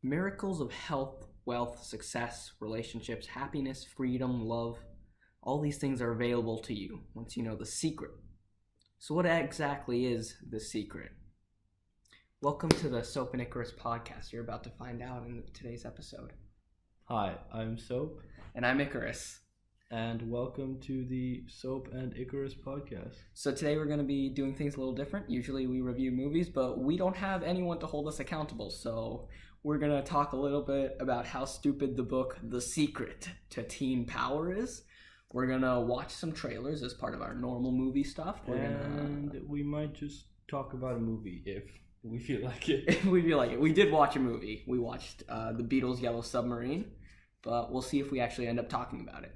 Miracles of health, wealth, success, relationships, happiness, freedom, love. All these things are available to you once you know the secret. So what exactly is the secret? Welcome to the Soap and Icarus podcast. You're about to find out in today's episode. Hi, I'm Soap. And I'm Icarus. And welcome to the Soap and Icarus podcast. So today we're going to be doing things a little different. Usually we review movies, but we don't have anyone to hold us accountable. So we're going to talk a little bit about how stupid the book The Secret to Teen Power is. We're going to watch some trailers as part of our normal movie stuff. We might just talk about a movie if we feel like it. If we feel like it. We did watch a movie. We watched the Beatles' Yellow Submarine, but we'll see if we actually end up talking about it.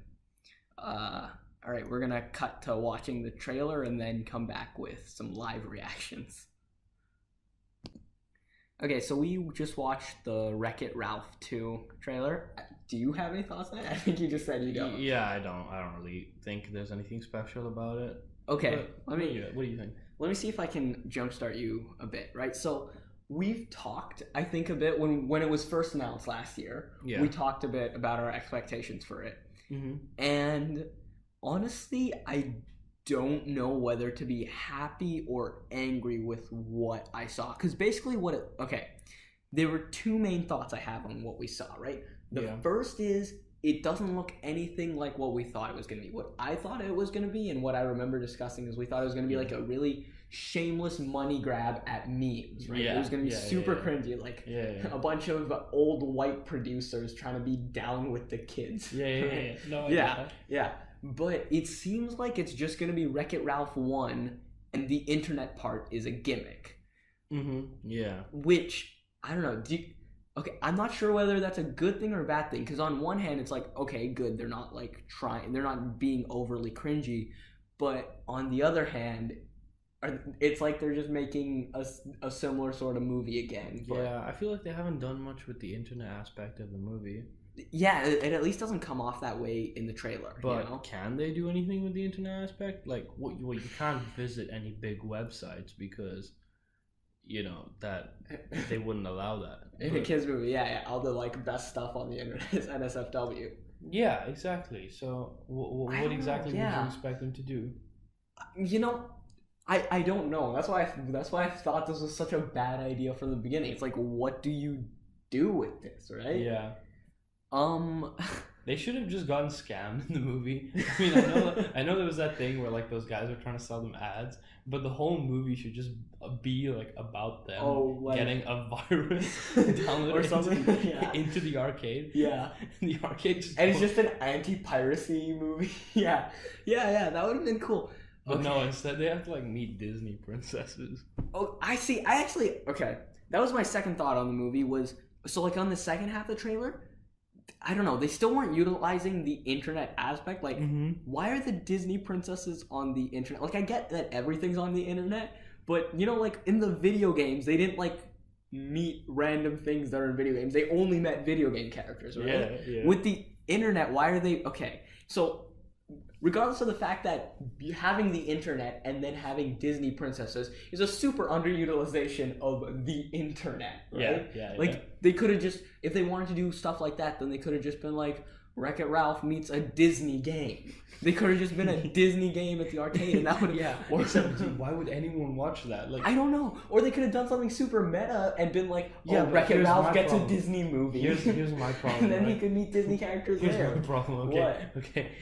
All right, we're gonna cut to watching the trailer and then come back with some live reactions. Okay, so we just watched the Wreck-It Ralph 2 trailer. Do you have any thoughts on it? I think you just said you don't. Yeah, I don't really think there's anything special about it. Okay, what do you think? Let me see if I can jumpstart you a bit, right? So we've talked, I think, a bit when it was first announced last year. Yeah. We talked a bit about our expectations for it. Mm-hmm. And honestly, I don't know whether to be happy or angry with what I saw. Because basically there were two main thoughts I have on what we saw, right? The first is it doesn't look anything like what we thought it was going to be. What I thought it was going to be and what I remember discussing is we thought it was going to be like a really shameless money grab at memes, right? It was going to be super cringy, like a bunch of old white producers trying to be down with the kids. Yeah. But it seems like it's just going to be Wreck-It Ralph 1 and the internet part is a gimmick. Mm-hmm. Yeah. Which, I don't know, I'm not sure whether that's a good thing or a bad thing, because on one hand, it's like, okay, good, they're not they're not being overly cringy, but on the other hand, it's like they're just making a similar sort of movie again. Yeah, I feel like they haven't done much with the internet aspect of the movie. Yeah, it at least doesn't come off that way in the trailer. But can they do anything with the internet aspect? Like, you can't visit any big websites because, that they wouldn't allow that. In a kids movie, all the best stuff on the internet is NSFW. Yeah, exactly. So what exactly would you expect them to do? I don't know. That's why I thought this was such a bad idea from the beginning. It's like, what do you do with this, right? Yeah. They should have just gotten scammed in the movie. I mean, I know there was that thing where those guys were trying to sell them ads, but the whole movie should just be about them getting a virus downloaded or something into the arcade. Yeah, the arcade it's just an anti-piracy movie. Yeah, that would have been cool. But no, instead they have to meet Disney princesses. Oh, I see. That was my second thought on the movie was on the second half of the trailer. I don't know. They still weren't utilizing the internet aspect. Why are the Disney princesses on the internet? I get that everything's on the internet, but in the video games, they didn't meet random things that are in video games. They only met video game characters, right? Yeah. With the internet, why are they okay? So, regardless of the fact that having the internet and then having Disney princesses is a super underutilization of the internet, right? Yeah. They could have just, if they wanted to do stuff like that, then they could have just been Wreck-It Ralph meets a Disney game. They could have just been a Disney game at the arcade, and that would have why would anyone watch that? I don't know. Or they could have done something super meta and been Wreck-It Ralph gets a Disney movie. Here's my problem. And then he could meet Disney characters there. Here's my problem. Okay. What? Okay.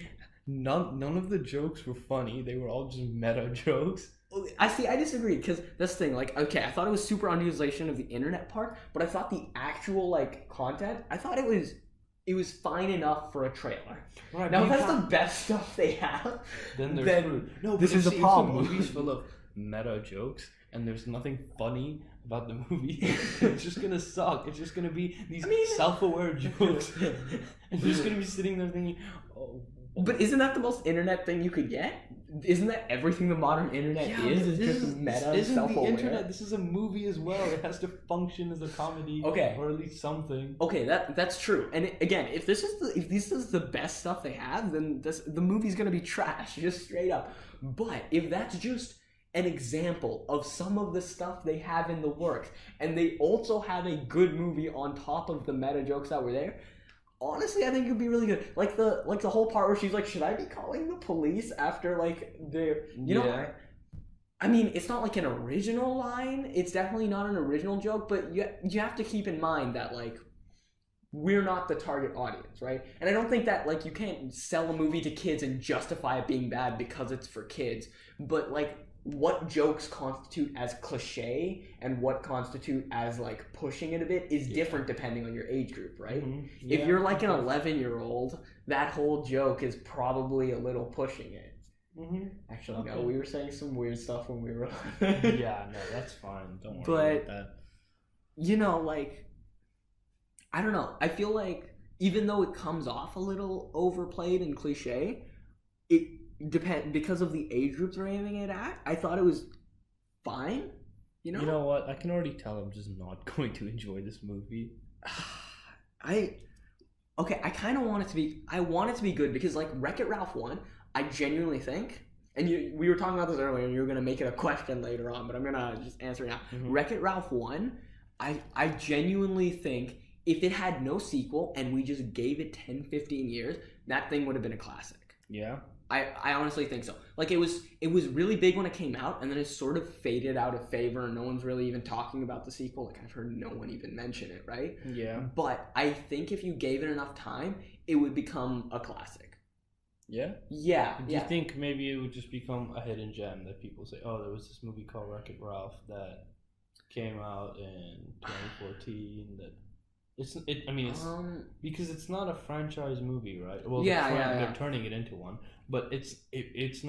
None of the jokes were funny. They were all just meta jokes. I disagree, because that's the thing. I thought it was super underutilization of the internet part, but I thought the actual content, I thought it was fine enough for a trailer. Right, now, if that's the best stuff they have, then screwed. No, this is the problem. If the movie's full of meta jokes and there's nothing funny about the movie, it's just gonna suck. It's just gonna be these self-aware jokes. And you're just gonna be sitting there thinking, oh. But isn't that the most internet thing you could get? Isn't that everything the modern internet is? Is just meta and self-aware? The internet, this is a movie as well. It has to function as a comedy, or at least something. Okay, that's true. And again, if this is the best stuff they have, then the movie's gonna be trash, just straight up. But if that's just an example of some of the stuff they have in the works, and they also have a good movie on top of the meta jokes that were there, honestly, I think it'd be really good. Like the whole part where she's like, "Should I be calling the police after like the you know?" I mean, it's not like an original line. It's definitely not an original joke, but you have to keep in mind that like we're not the target audience, right? And I don't think that like you can't sell a movie to kids and justify it being bad because it's for kids, but like what jokes constitute as cliche and what constitute as like pushing it a bit is different depending on your age group, right? If you're like an 11-year-old, that whole joke is probably a little pushing it. Actually, no, we were saying some weird stuff when we were yeah, no, that's fine, don't worry about that. You know, like, I don't know, I feel like even though it comes off a little overplayed and cliche, it because of the age groups they're aiming it at, I thought it was fine. You know what? I can already tell I'm just not going to enjoy this movie. I kind of want it to be. I want it to be good because like Wreck-It Ralph 1, I genuinely think, and we were talking about this earlier, and you were gonna make it a question later on, but I'm gonna just answer it now. Wreck-It Ralph 1, I genuinely think if it had no sequel and we just gave it 10, 15 years, that thing would have been a classic. Yeah. I honestly think so. Like it was really big when it came out, and then it sort of faded out of favor, and no one's really even talking about the sequel. Like I've heard no one even mention it, right? Yeah. But I think if you gave it enough time, it would become a classic. Yeah? Yeah. Do you think maybe it would just become a hidden gem that people say, oh, there was this movie called Wreck-It Ralph that came out in 2014 that... It's because it's not a franchise movie, right? Well, they're turning it into one, but it's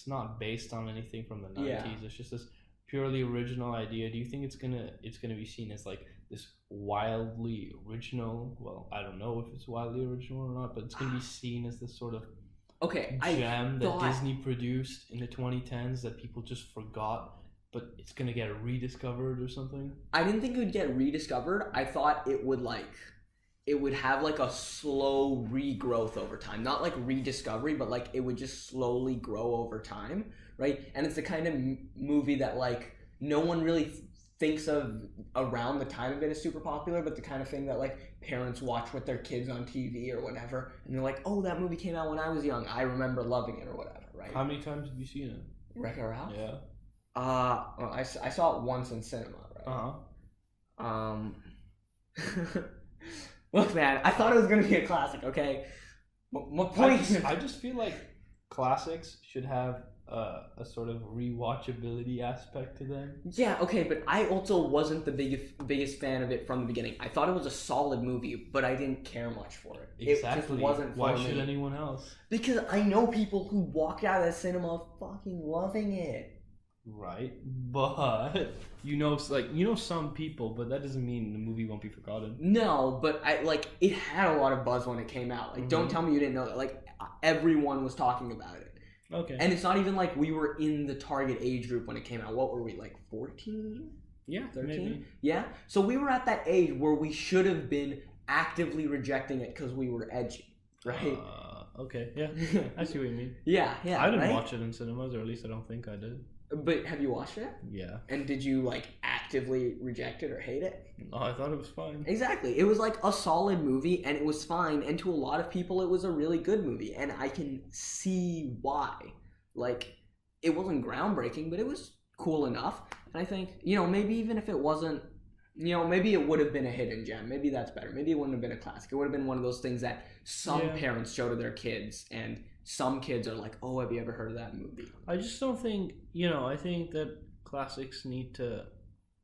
not based on anything from the 90s. Yeah. It's just this purely original idea. Do you think it's gonna be seen as like this wildly original? Well, I don't know if it's wildly original or not, but it's gonna be seen as this sort of gem that Disney produced in the 2010s that people just forgot. But it's gonna get rediscovered or something? I didn't think it would get rediscovered. I thought it would have like a slow regrowth over time. Not like rediscovery, but like it would just slowly grow over time, right? And it's the kind of movie that like no one really thinks of around the time of it as super popular, but the kind of thing that like parents watch with their kids on TV or whatever, and they're like, oh, that movie came out when I was young. I remember loving it or whatever, right? How many times have you seen it? Wreck-It Ralph? Yeah. Well, I saw it once in cinema, right? Look, man, I thought it was gonna be a classic. Okay, my point. I just feel like classics should have a sort of rewatchability aspect to them. Yeah, okay, but I also wasn't the biggest fan of it from the beginning. I thought it was a solid movie, but I didn't care much for it. Exactly. It just wasn't for me. Why should anyone else? Because I know people who walked out of the cinema fucking loving it. Right, but some people, but that doesn't mean the movie won't be forgotten. No, but it had a lot of buzz when it came out. Like, don't tell me you didn't know that. Like, everyone was talking about it. Okay. And it's not even like we were in the target age group when it came out. What were we, like 14? Yeah, 13? Maybe. Yeah. So we were at that age where we should have been actively rejecting it because we were edgy, right? Okay. Yeah, I see what you mean. Yeah. I didn't watch it in cinemas, or at least I don't think I did. But have you watched it? Yeah. And did you like actively reject it or hate it? No, I thought it was fine. Exactly. It was like a solid movie and it was fine. And to a lot of people, it was a really good movie. And I can see why. Like, it wasn't groundbreaking, but it was cool enough. And I think, maybe even if it wasn't, maybe it would have been a hidden gem. Maybe that's better. Maybe it wouldn't have been a classic. It would have been one of those things that some parents show to their kids and some kids are like, oh, have you ever heard of that movie? I just don't think, I think that classics need to,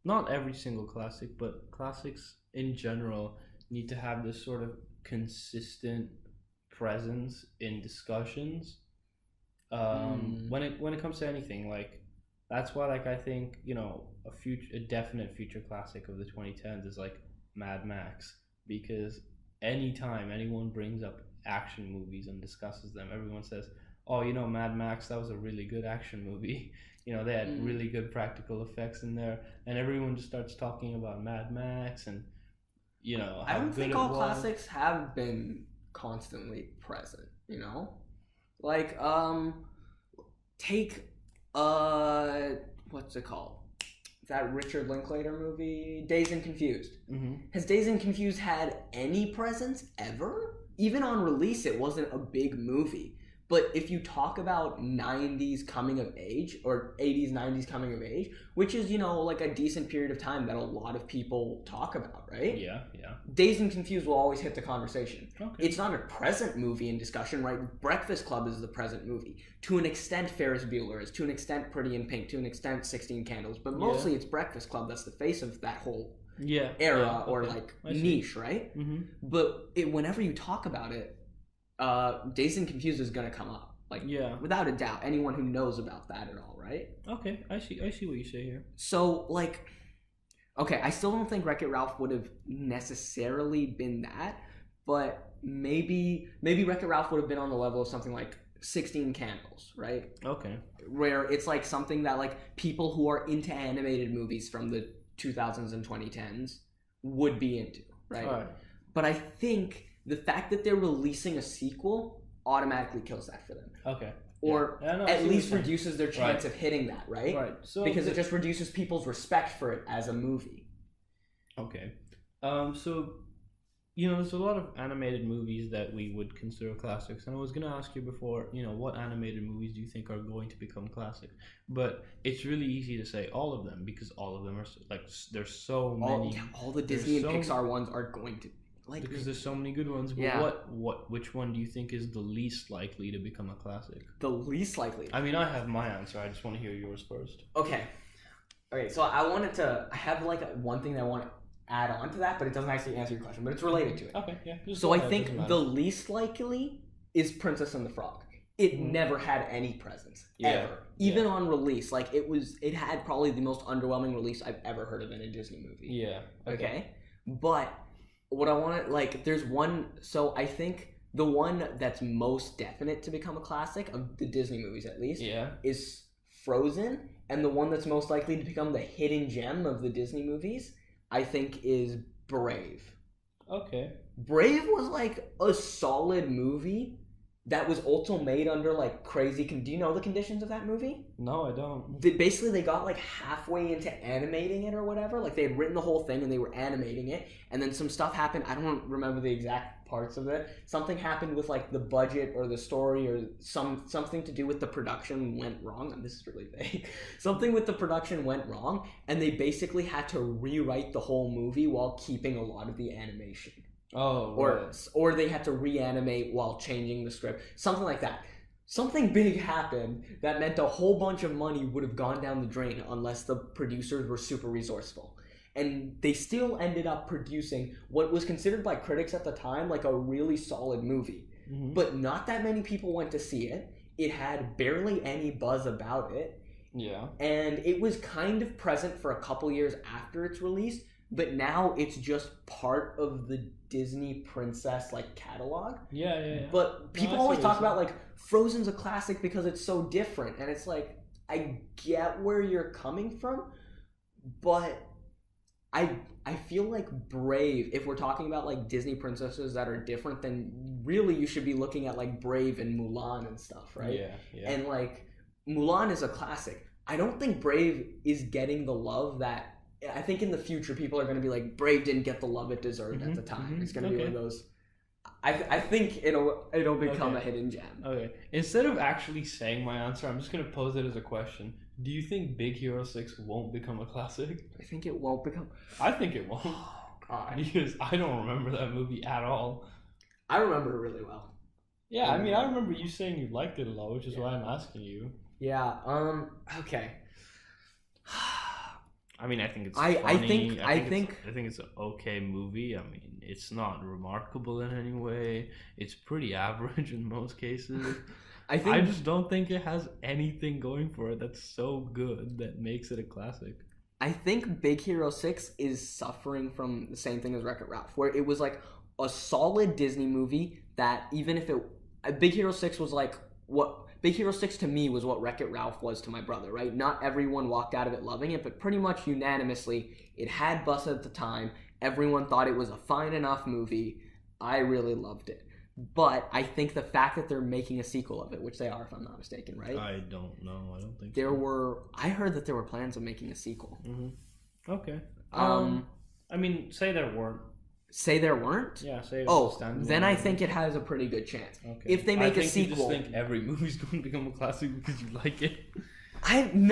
not every single classic, but classics in general need to have this sort of consistent presence in discussions. When it comes to anything, like, that's why, like, I think, a definite future classic of the 2010s is like Mad Max, because anytime anyone brings up action movies and discusses them, everyone says, oh, Mad Max, that was a really good action movie. They had really good practical effects in there, and everyone just starts talking about Mad Max and how I don't good think it all was. classics have been constantly present, like take What's it called? That Richard Linklater movie, Dazed and Confused. Mm-hmm. Has Dazed and Confused had any presence ever? Even on release, it wasn't a big movie. But if you talk about 90s coming of age, or 80s, 90s coming of age, which is, like a decent period of time that a lot of people talk about, right? Yeah. Dazed and Confused will always hit the conversation. Okay. It's not a present movie in discussion, right? Breakfast Club is the present movie. To an extent, Ferris Bueller is. To an extent, Pretty in Pink. To an extent, 16 Candles. But mostly it's Breakfast Club that's the face of that whole era or niche, right? Mm-hmm. But whenever you talk about it, Dazed and Confused is gonna come up, without a doubt. Anyone who knows about that at all, right? Okay, I see what you say here. So, okay, I still don't think Wreck-It Ralph would have necessarily been that, but maybe Wreck-It Ralph would have been on the level of something like 16 Candles, right? Okay. Where it's something that people who are into animated movies from the 2000s and 2010s would be into, right? All right. But I think the fact that they're releasing a sequel automatically kills that for them. Okay. Or at least reduces their chance of hitting that, right? Right. So because it just reduces people's respect for it as a movie. Okay. So, there's a lot of animated movies that we would consider classics. And I was going to ask you before, what animated movies do you think are going to become classic? But it's really easy to say all of them because all of them are, there's so many. All the Disney and Pixar ones are going to. Because there's so many good ones, but which one do you think is the least likely to become a classic? The least likely? I mean, I have my answer. I just want to hear yours first. Okay, so I have one thing that I want to add on to that, but it doesn't actually answer your question, but it's related to it. Okay, yeah. So I think the least likely is Princess and the Frog. It never had any presence, ever. Even on release. It had probably the most underwhelming release I've ever heard of in a Disney movie. Yeah. Okay? But what I want to, there's one, so I think the one that's most definite to become a classic, of the Disney movies at least, is Frozen, and the one that's most likely to become the hidden gem of the Disney movies, I think, is Brave. Okay. Brave was, a solid movie that was also made under, crazy... Do you know the conditions of that movie? No, I don't. Basically, they got, halfway into animating it or whatever. They had written the whole thing and they were animating it. And then some stuff happened. I don't remember the exact parts of it. Something happened with, the budget or the story or something to do with the production went wrong. And this is really vague. Something with the production went wrong. And they basically had to rewrite the whole movie while keeping a lot of the animation. Oh, or they had to reanimate while changing the script, something like that. Something big happened that meant a whole bunch of money would have gone down the drain unless the producers were super resourceful. And they still ended up producing what was considered by critics at the time a really solid movie. Mm-hmm. But not that many people went to see it. It had barely any buzz about it. Yeah. And it was kind of present for a couple years after its release. But now it's just part of the Disney princess catalog. Yeah. But people always talk about Frozen's a classic because it's so different, and it's I get where you're coming from, but I feel like Brave, if we're talking about Disney princesses that are different, then really you should be looking at Brave and Mulan and stuff, right? Yeah. And Mulan is a classic. I don't think Brave is getting the love that. I think in the future people are going to be Brave didn't get the love it deserved at the time. Mm-hmm. It's going to be one of those. I think it'll become a hidden gem. Okay. Instead of actually saying my answer, I'm just going to pose it as a question. Do you think Big Hero 6 won't become a classic? I think it won't become. I think it won't. Oh, God. Because I don't remember that movie at all. I remember it really well. Yeah, I mean, I remember you saying you liked it a lot, which is why I'm asking you. Yeah. Okay. I mean, I think it's funny. I think it's an okay movie. I mean, it's not remarkable in any way. It's pretty average in most cases. I just don't think it has anything going for it that's so good that makes it a classic. I think Big Hero 6 is suffering from the same thing as Wreck-It Ralph, where it was a solid Disney movie that even if Big Hero 6 was what... Big Hero 6 to me was what Wreck-It Ralph was to my brother, right? Not everyone walked out of it loving it, but pretty much unanimously, it had buzz at the time. Everyone thought it was a fine enough movie. I really loved it. But I think the fact that they're making a sequel of it, which they are, if I'm not mistaken, right? I don't know. I don't think I heard that there were plans of making a sequel. Mm-hmm. Okay. I mean, say there weren't. Say there weren't? Yeah, say it was a standalone. Then I think it has a pretty good chance. Okay. If they make a sequel... You just think every movie's going to become a classic because you like it? I didn't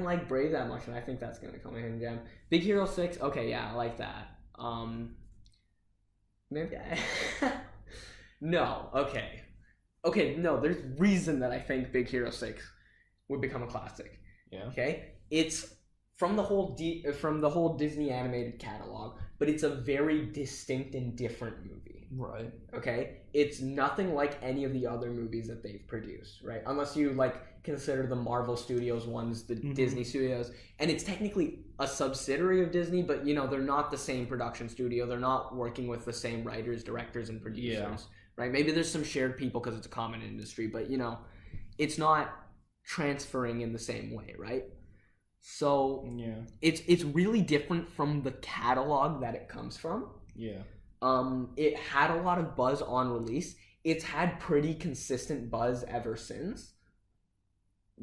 like Brave that much, and I think that's going to come in hidden gem. Big Hero 6, okay, yeah, I like that. Maybe no, okay. Okay, no, there's reason that I think Big Hero 6 would become a classic. Yeah. Okay? It's from the whole Disney animated catalog, but it's a very distinct and different movie. Right. Okay? It's nothing like any of the other movies that they've produced, right? Unless you consider the Marvel Studios ones, the Disney Studios, and it's technically a subsidiary of Disney, but they're not the same production studio. They're not working with the same writers, directors, and producers, right? Maybe there's some shared people because it's a common industry, but it's not transferring in the same way, right? So it's really different from the catalog that it comes from. Yeah. It had a lot of buzz on release. It's had pretty consistent buzz ever since.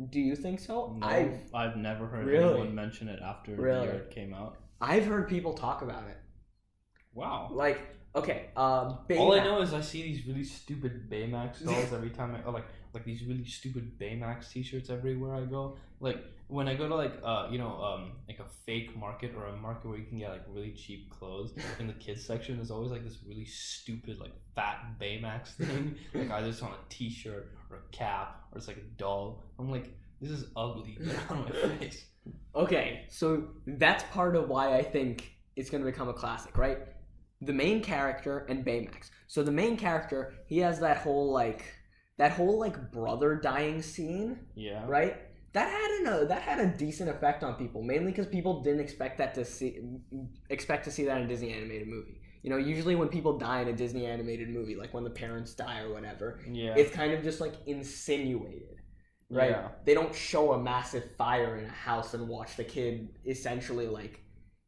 Do you think so? No, I've never heard anyone mention it after the year it came out. I've heard people talk about it. Wow. Okay. All I know is I see these really stupid Baymax dolls every time like these really stupid Baymax t-shirts everywhere I go. Like when I go to like a fake market or a market where you can get really cheap clothes, in the kids section there's always this really stupid fat Baymax thing, either it's on a t-shirt or a cap or it's a doll. I'm like, this is ugly. Get out of my face. Okay, so that's part of why I think it's gonna become a classic, right? The main character and Baymax. So the main character, he has that whole brother dying scene. Yeah. Right? That had a decent effect on people, mainly because people didn't expect to see that in a Disney animated movie. Usually when people die in a Disney animated movie, like when the parents die or whatever, it's kind of just insinuated, right? Yeah. They don't show a massive fire in a house and watch the kid essentially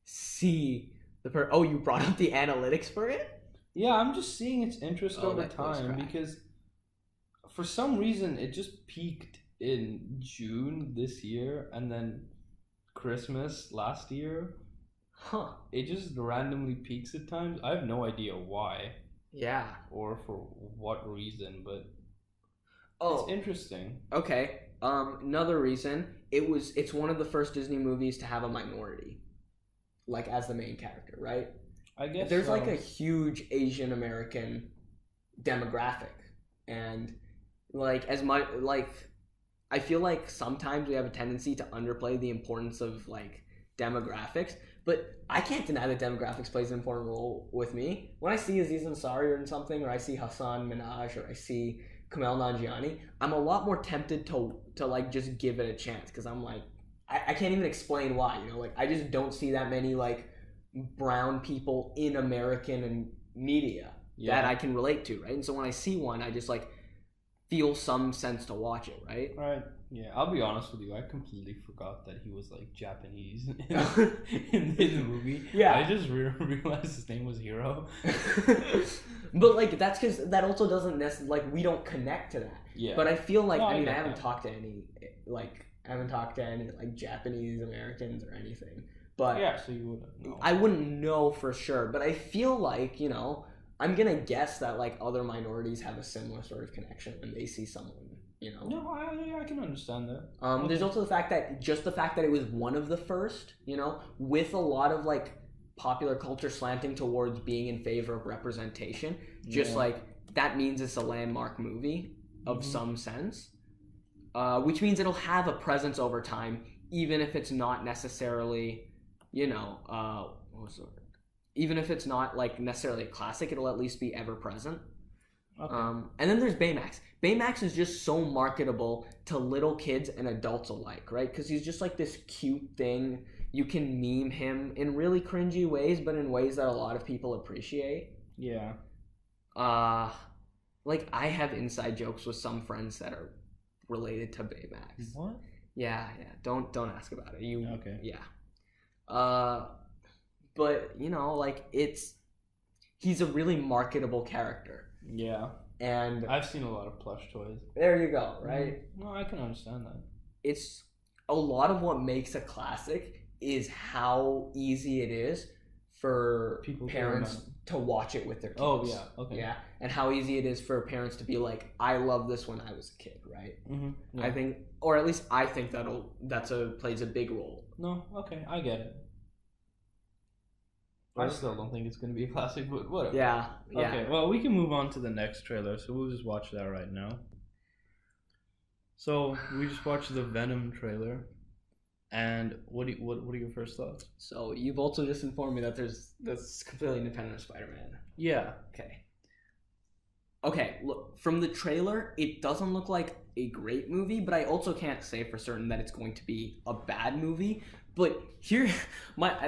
see the Oh, you brought up the analytics for it? Yeah, I'm just seeing its interest over time because for some reason it just peaked in June this year and then Christmas last year. Huh. It just randomly peaks at times. I have no idea why. Yeah. Or for what reason, but it's interesting. Okay. Another reason, it's one of the first Disney movies to have a minority as the main character, right? I guess there's a huge Asian American demographic, and as much I feel sometimes we have a tendency to underplay the importance of demographics, but I can't deny that demographics plays an important role with me. When I see Aziz Ansari or something, or I see Hassan Minhaj, or I see Kumail Nanjiani, I'm a lot more tempted to just give it a chance because I'm I can't even explain why, I just don't see that many brown people in American and media that I can relate to, right? And so when I see one, I just feel some sense to watch it, right? Right. Yeah, I'll be honest with you. I completely forgot that he was Japanese in the movie. Yeah, I just realized his name was Hiro. But that's because that also doesn't necessarily we don't connect to that. Yeah. But I feel I haven't talked to any Japanese Americans or anything. But yeah, so you wouldn't know. I wouldn't know for sure, but I feel I'm gonna guess that other minorities have a similar sort of connection when they see someone, No, I can understand that. There's also the fact that it was one of the first, with a lot of popular culture slanting towards being in favor of representation. Just that means it's a landmark movie of some sense, which means it'll have a presence over time, even if it's not necessarily, even if it's not necessarily a classic, it'll at least be ever present. Okay. And then there's Baymax. Baymax is just so marketable to little kids and adults alike, right? Because he's just this cute thing. You can meme him in really cringy ways, but in ways that a lot of people appreciate. Yeah. I have inside jokes with some friends that are related to Baymax. What? Yeah. Don't ask about it. Okay. Yeah. But it's he's a really marketable character. Yeah. And I've seen a lot of plush toys. There you go, right? No, I can understand that. It's a lot of what makes a classic is how easy it is for parents to watch it with their kids. Oh, yeah. Okay. Yeah. And how easy it is for parents to be like, I love this when I was a kid, right? Mm-hmm. Yeah. I think, or at least I think plays a big role. No, okay, I get it. I still don't think it's going to be a classic, but whatever. Yeah. Okay, well, we can move on to the next trailer, so we'll just watch that right now. So, we just watched the Venom trailer, and what are your first thoughts? So, you've also just informed me that that's completely independent of Spider-Man. Yeah. Okay, look, from the trailer, it doesn't look like a great movie, but I also can't say for certain that it's going to be a bad movie. But here,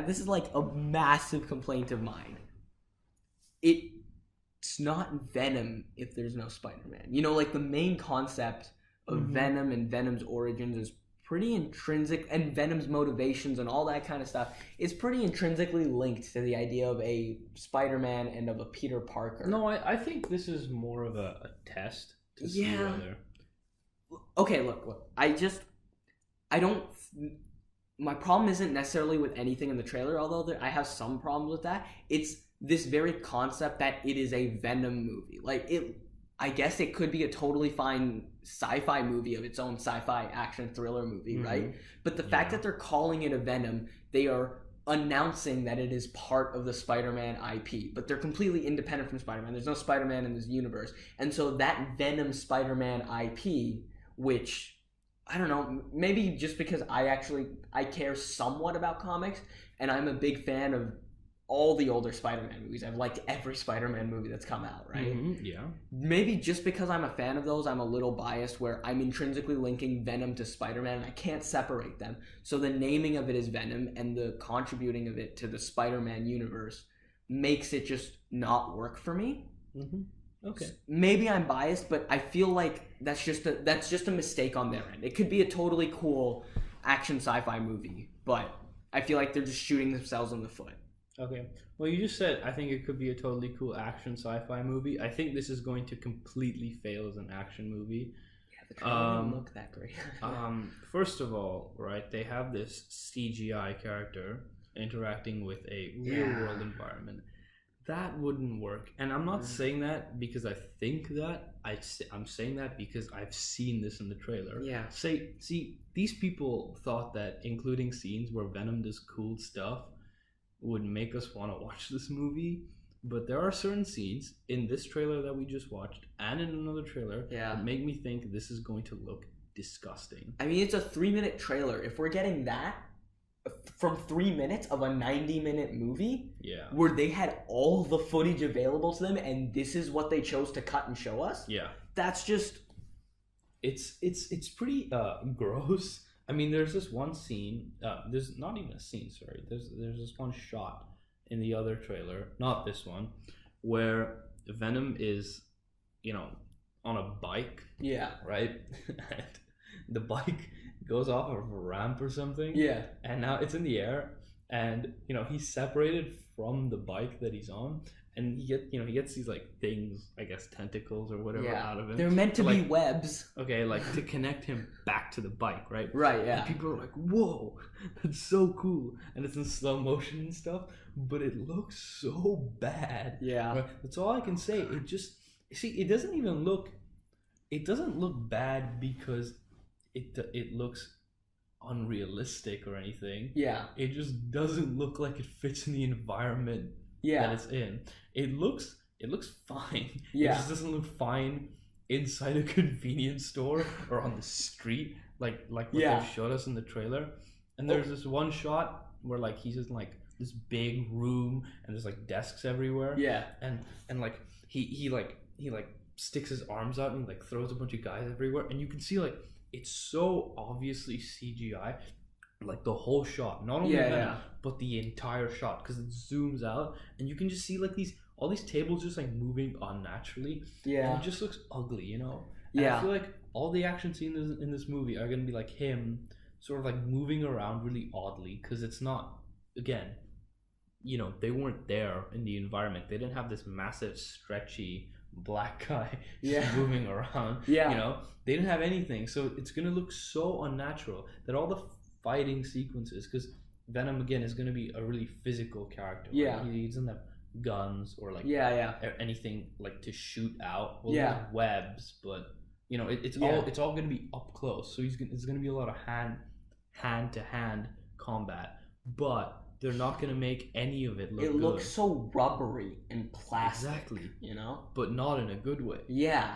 this is like a massive complaint of mine. It's not Venom if there's no Spider-Man. You know, like the main concept of Venom and Venom's origins is pretty intrinsic, and Venom's motivations and all that kind of stuff is pretty intrinsically linked to the idea of a Spider-Man and of a Peter Parker. No, I think this is more of a test to see whether... Okay, look. My problem isn't necessarily with anything in the trailer, although I have some problems with that. It's this very concept that it is a Venom movie. I guess it could be a totally fine sci-fi movie of its own, sci-fi action thriller movie, right? But the fact that they're calling it a Venom, they are announcing that it is part of the Spider-Man IP, but they're completely independent from Spider-Man. There's no Spider-Man in this universe. And so that Venom Spider-Man IP, which, I don't know, maybe just because I care somewhat about comics, and I'm a big fan of all the older Spider-Man movies. I've liked every Spider-Man movie that's come out, right? Yeah. Maybe just because I'm a fan of those, I'm a little biased where I'm intrinsically linking Venom to Spider-Man, and I can't separate them. So the naming of it is Venom, and the contributing of it to the Spider-Man universe makes it just not work for me. Okay. Maybe I'm biased, but I feel like that's just a mistake on their end. It could be a totally cool action sci-fi movie, but I feel like they're just shooting themselves in the foot. Okay. Well, you just said I think it could be a totally cool action sci-fi movie. I think this is going to completely fail as an action movie. Yeah, the trailer didn't look that great. First of all, right, they have this CGI character interacting with a real-world environment. That wouldn't work. And I'm not saying that because I think that. I'm saying that because I've seen this in the trailer. Yeah. See, these people thought that including scenes where Venom does cool stuff would make us want to watch this movie, but there are certain scenes in this trailer that we just watched and in another trailer that make me think this is going to look disgusting. I mean, it's a 3-minute trailer. If we're getting that from 3 minutes of a 90-minute movie, where they had all the footage available to them and this is what they chose to cut and show us, that's just... It's pretty gross. I mean, there's this one scene. There's not even a scene. Sorry. There's this one shot in the other trailer, not this one, where Venom is, on a bike. Yeah. Right. And the bike goes off of a ramp or something. Yeah. And now it's in the air, and he's separated from the bike that he's on. And he gets these things, I guess tentacles or whatever out of him. They're meant to be webs. Okay, to connect him back to the bike, right? Right, yeah. And people are like, "Whoa, that's so cool!" And it's in slow motion and stuff, but it looks so bad. Yeah, right? That's all I can say. It doesn't look bad because it looks unrealistic or anything. Yeah, it just doesn't look like it fits in the environment that it's in. It looks fine. Yeah. It just doesn't look fine inside a convenience store or on the street like what they showed us in the trailer. And there's this one shot where he's in this big room and there's desks everywhere. Yeah. And he sticks his arms out and throws a bunch of guys everywhere, and you can see it's so obviously CGI. The whole shot, not only but the entire shot, because it zooms out and you can just see all these tables just moving unnaturally. Yeah, and it just looks ugly, And I feel like all the action scenes in this movie are gonna be him sort of moving around really oddly, because it's not, again, they weren't there in the environment. They didn't have this massive stretchy black guy moving around. They didn't have anything, so it's gonna look so unnatural that all the fighting sequences, because Venom again is gonna be a really physical character. Right? He doesn't have guns or like anything like to shoot out. Well, there's webs, but it's all gonna be up close. So it's gonna be a lot of hand to hand combat, but they're not gonna make any of it look good. It looks so rubbery and plastic. Exactly. But not in a good way. Yeah.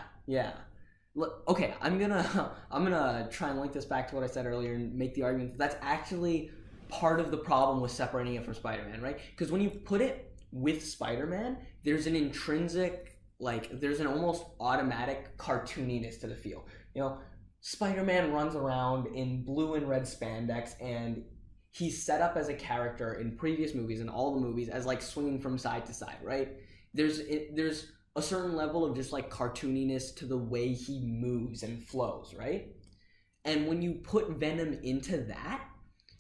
Look, okay, I'm gonna try and link this back to what I said earlier and make the argument that that's actually part of the problem with separating it from Spider-Man, right? Because when you put it with Spider-Man, there's an intrinsic, there's an almost automatic cartooniness to the feel. Spider-Man runs around in blue and red spandex, and he's set up as a character in previous movies, in all the movies, as swinging from side to side, right? There's a certain level of just cartooniness to the way he moves and flows, right? And when you put Venom into that,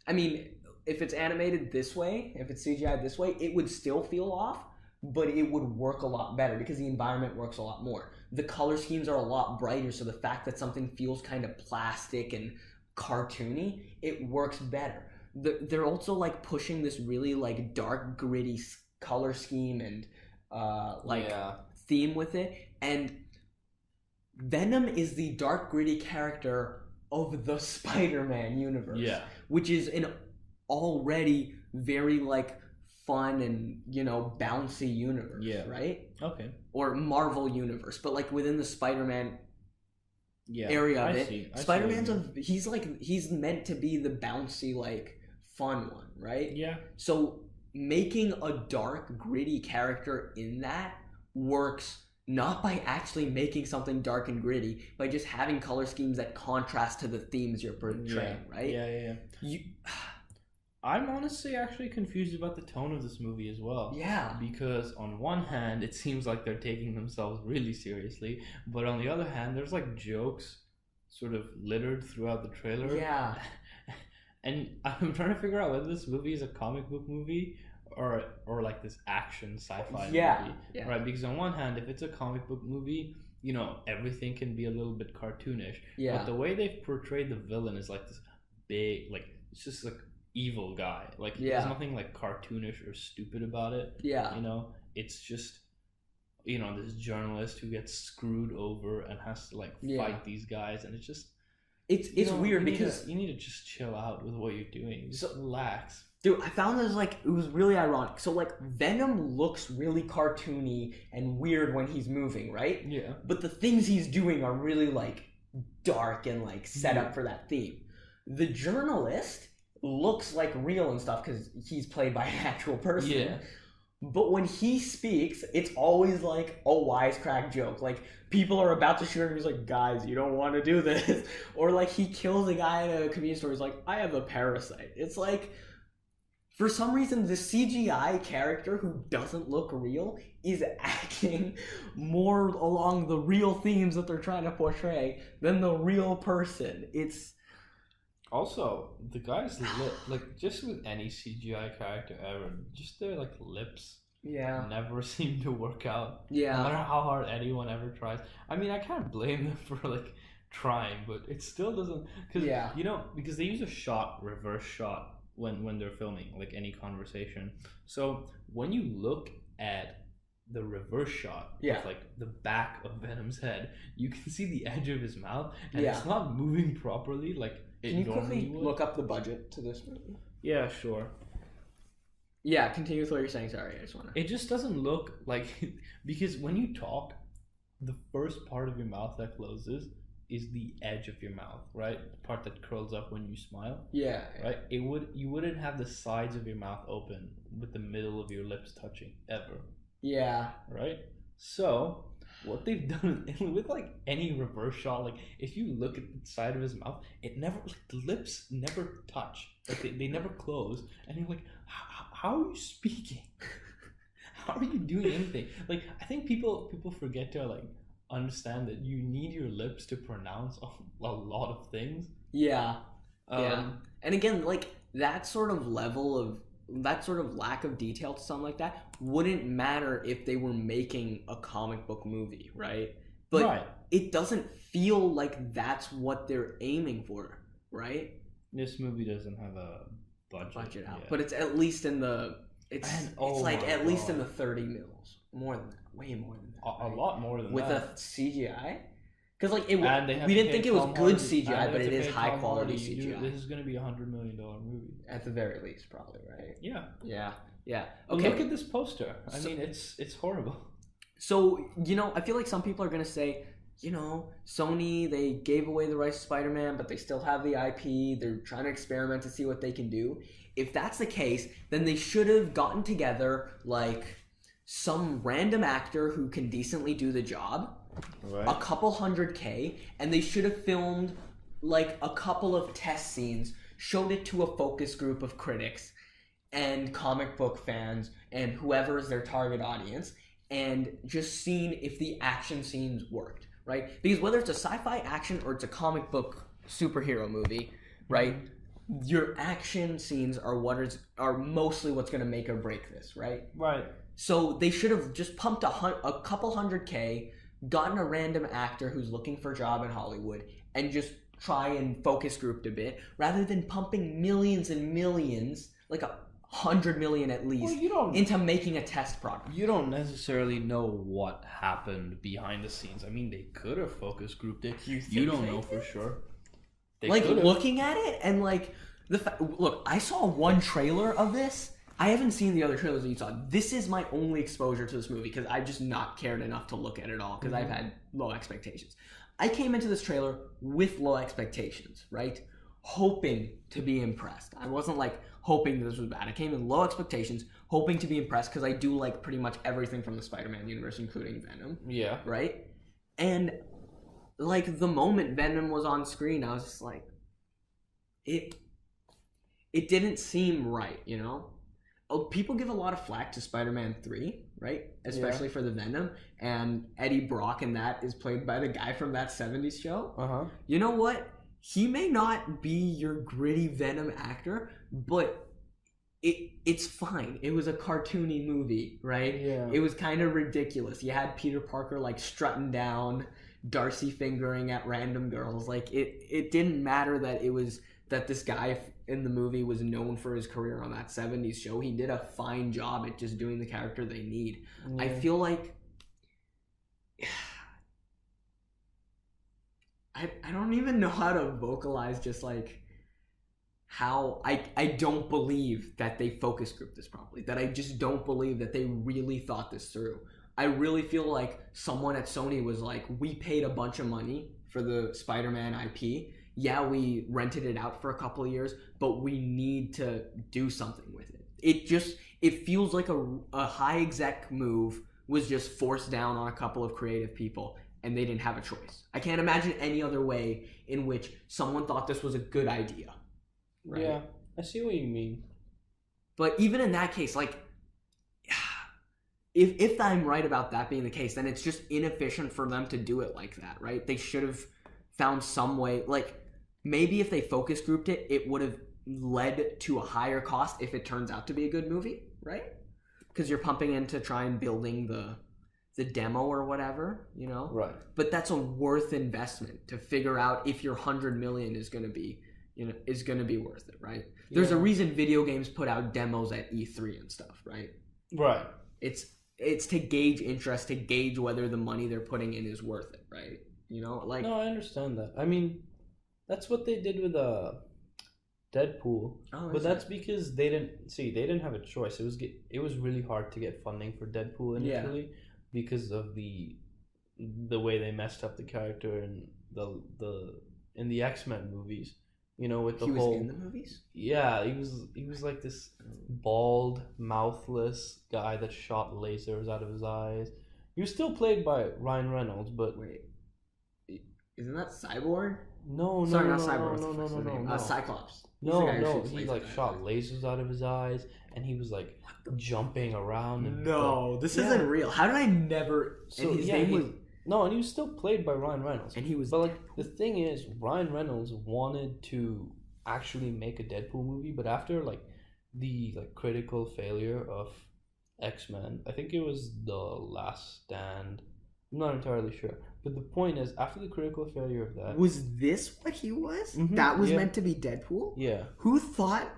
I mean, if it's animated this way, if it's CGI this way, it would still feel off, but it would work a lot better because the environment works a lot more. The color schemes are a lot brighter, so the fact that something feels kind of plastic and cartoony, it works better. They're also pushing this really dark, gritty color scheme and theme with it, and Venom is the dark, gritty character of the Spider-Man universe, which is an already very fun and bouncy universe, right? Okay. Or Marvel universe, but within the Spider-Man area of it, Spider-Man's he's meant to be the bouncy fun one, right? Yeah. So making a dark, gritty character in that works not by actually making something dark and gritty, by just having color schemes that contrast to the themes you're portraying, right? Yeah. I'm honestly actually confused about the tone of this movie as well. Yeah. Because on one hand, it seems like they're taking themselves really seriously, but on the other hand, there's jokes sort of littered throughout the trailer. Yeah. And I'm trying to figure out whether this movie is a comic book movie or this action sci-fi movie. Yeah. Right? Because on one hand, if it's a comic book movie, everything can be a little bit cartoonish. Yeah. But the way they've portrayed the villain is this big, it's just evil guy. There's nothing cartoonish or stupid about it. Yeah. It's just this journalist who gets screwed over and has to fight these guys, and it's just it's weird because you need to just chill out with what you're doing. Just relax. Dude, I found this it was really ironic. So Venom looks really cartoony and weird when he's moving, right? Yeah. But the things he's doing are really dark and set up for that theme. The journalist looks real and stuff because he's played by an actual person. Yeah. But when he speaks, it's always a wisecrack joke. People are about to shoot him, he's guys, you don't want to do this. Or he kills a guy at a convenience store, he's I have a parasite. It's for some reason, the CGI character who doesn't look real is acting more along the real themes that they're trying to portray than the real person. It's... Also, the guy's lip, just with any CGI character ever, just their lips never seem to work out. Yeah. No matter how hard anyone ever tries. I mean, I can't blame them for trying, but it still doesn't. Because they use a reverse shot when they're filming any conversation. So when you look at the reverse shot of the back of Venom's head, you can see the edge of his mouth, and it's not moving properly Can you quickly look up the budget to this movie? Yeah, sure. Yeah, continue with what you're saying. Sorry, I just want to... It just doesn't look because when you talk, the first part of your mouth that closes is the edge of your mouth, right? The part that curls up when you smile. Yeah. Right? You wouldn't have the sides of your mouth open with the middle of your lips touching, ever. Yeah. Right? So... what they've done with any reverse shot, if you look at the side of his mouth, it never the lips never touch, they never close, and you're how are you speaking? How are you doing anything? I think people forget to understand that you need your lips to pronounce a lot of things. Yeah. And again, that sort of level of that sort of lack of detail to something like that wouldn't matter if they were making a comic book movie, right? But it doesn't feel like that's what they're aiming for, right? This movie doesn't have a budget out, but it's at least in the at least in the 30 mils, more than that, way more than that, a lot more than with that with a CGI. Because we didn't think it was good CGI, but it is high quality CGI. This is going to be $100 million movie at the very least, probably, right? Yeah. Okay. Look at this poster. I mean, it's horrible. So I feel like some people are going to say, Sony, they gave away the rights to Spider-Man, but they still have the IP. They're trying to experiment to see what they can do. If that's the case, then they should have gotten together like some random actor who can decently do the job. Right. A couple $100K, and they should have filmed like a couple of test scenes, showed it to a focus group of critics and comic book fans and whoever is their target audience, and just seen if the action scenes worked, right? Because whether it's a sci-fi action or it's a comic book superhero movie, right? Your action scenes are mostly what's going to make or break this, right? Right. So they should have just pumped a couple $100K, gotten a random actor who's looking for a job in Hollywood, and just try and focus grouped a bit, rather than pumping millions and millions, like $100 million at least, into making a test product. You don't necessarily know what happened behind the scenes. I mean, they could have focus grouped it. You don't know for sure. Looking at it and look, I saw one trailer of this. I haven't seen the other trailers that you saw. This is my only exposure to this movie because I've just not cared enough to look at it all because I've had low expectations. I came into this trailer with low expectations, right? Hoping to be impressed. I wasn't hoping that this was bad. I came in low expectations, hoping to be impressed because I do like pretty much everything from the Spider-Man universe, including Venom. Yeah. Right? And the moment Venom was on screen, I was just like, it didn't seem right, People give a lot of flack to Spider-Man 3, right? Especially for the Venom. And Eddie Brock in that is played by the guy from that 70s show. Uh-huh. You know what? He may not be your gritty Venom actor, but it's fine. It was a cartoony movie, right? Yeah. It was kind of ridiculous. You had Peter Parker strutting down, Darcy fingering at random girls. It didn't matter that this guy in the movie was known for his career on that 70s show. He did a fine job at just doing the character they need. Yeah. I feel like I don't even know how to vocalize just how I don't believe that they focus grouped this properly, that I just don't believe that they really thought this through. I really feel like someone at Sony was like, we paid a bunch of money for the Spider-Man IP. Yeah, we rented it out for a couple of years, but we need to do something with it. It feels like a high exec move was just forced down on a couple of creative people, and they didn't have a choice. I can't imagine any other way in which someone thought this was a good idea. Right? Yeah, I see what you mean. But even in that case, if I'm right about that being the case, then it's just inefficient for them to do it like that, right? They should have found some way, maybe if they focus grouped it, it would have led to a higher cost if it turns out to be a good movie, right? Because you're pumping into try and building the demo or whatever, Right. But that's a worth investment to figure out if your $100 million is going to be, is going to be worth it, right? Yeah. There's a reason video games put out demos at E3 and stuff, right? Right. It's to gauge interest, to gauge whether the money they're putting in is worth it, right? No, I understand that. I mean, that's what they did with Deadpool, but that's because they didn't have a choice. It was really hard to get funding for Deadpool initially because of the way they messed up the character in the X-Men movies. With the whole. He was in the movies? Yeah, he was like this bald, mouthless guy that shot lasers out of his eyes. He was still played by Ryan Reynolds, but wait, isn't that Cyborg? No, sorry, not Cyborg. No. Cyclops. No, he shot lasers out of his eyes, and he was jumping around. And, this isn't real. How did I never? So and his name was. No, and he was still played by Ryan Reynolds. And he was... But, the thing is, Ryan Reynolds wanted to actually make a Deadpool movie, but after, the like critical failure of X-Men. I think it was The Last Stand. I'm not entirely sure. But the point is, after the critical failure of that... Was this what he was? Mm-hmm, that was meant to be Deadpool? Yeah. Who thought...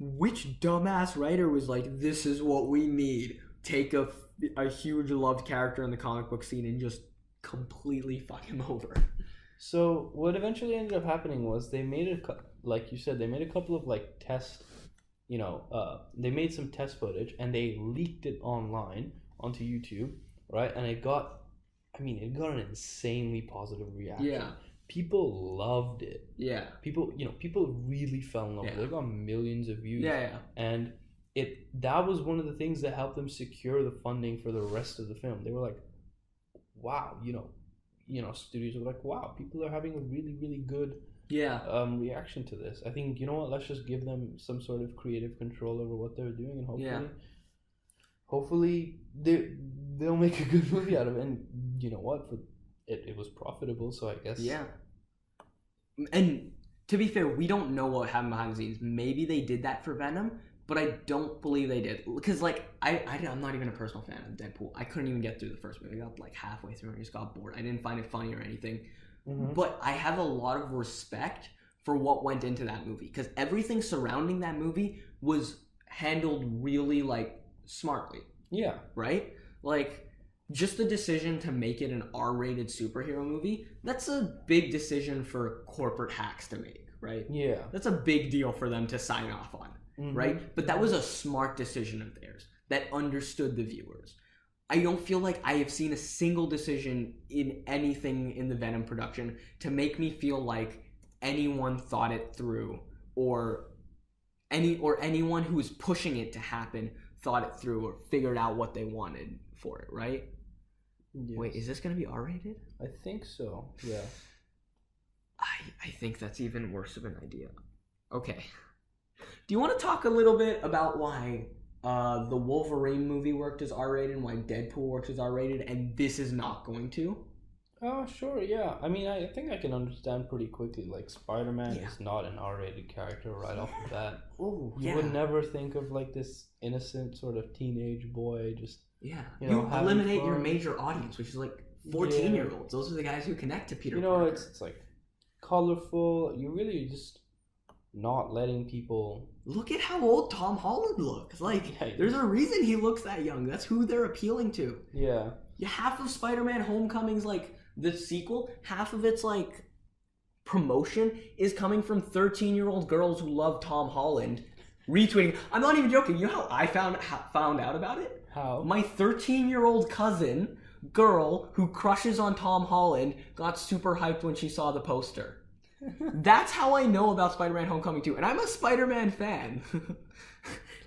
Which dumbass writer was like, this is what we need? Take a huge loved character in the comic book scene and just completely fuck him over. So what eventually ended up happening was they made like you said, they made a couple of like test, they made some test footage and they leaked it online onto YouTube, right? And it got an insanely positive reaction. Yeah. People loved it. Yeah. People really fell in love with it. It got millions of views. Yeah. And that was one of the things that helped them secure the funding for the rest of the film. They were like, wow, studios were like, wow, people are having a really, really good reaction to this. I think, you know what, let's just give them some sort of creative control over what they're doing, and hopefully they'll make a good movie out of it. And you know what, it was profitable, so I guess. Yeah. And to be fair, we don't know what happened behind the scenes. Maybe they did that for Venom, but I don't believe they did. Because, like, I'm not even a personal fan of Deadpool. I couldn't even get through the first movie. I got, like, halfway through and I just got bored. I didn't find it funny or anything. Mm-hmm. But I have a lot of respect for what went into that movie. Because everything surrounding that movie was handled really, like, smartly. Yeah. Right? Like, just the decision to make it an R-rated superhero movie, that's a big decision for corporate hacks to make, right? Yeah. That's a big deal for them to sign off on, right? But that was a smart decision of theirs that understood the viewers. I don't feel like I have seen a single decision in anything in the Venom production to make me feel like anyone thought it through, or anyone who was pushing it to happen thought it through or figured out what they wanted for it, right? Yes. Wait, is this going to be R-rated? I think so, yeah. I think that's even worse of an idea. Okay. Do you want to talk a little bit about why the Wolverine movie worked as R-rated and why Deadpool works as R-rated and this is not going to? Oh, sure, yeah. I mean, I think I can understand pretty quickly. Like, Spider-Man is not an R-rated character right off the bat. Oh, you would never think of, like, this innocent sort of teenage boy just... Yeah, you eliminate your major audience, which is like 14-year-olds. Those are the guys who connect to Peter Parker. It's like colorful. You're really just not letting people... Look at how old Tom Holland looks. Like, there's a reason he looks that young. That's who they're appealing to. Yeah. Half of Spider-Man Homecoming's like the sequel. Half of its like promotion is coming from 13-year-old girls who love Tom Holland retweeting. I'm not even joking. You know how I found out about it? How? My 13-year-old cousin, girl who crushes on Tom Holland, got super hyped when she saw the poster. That's how I know about Spider-Man Homecoming 2. And I'm a Spider-Man fan.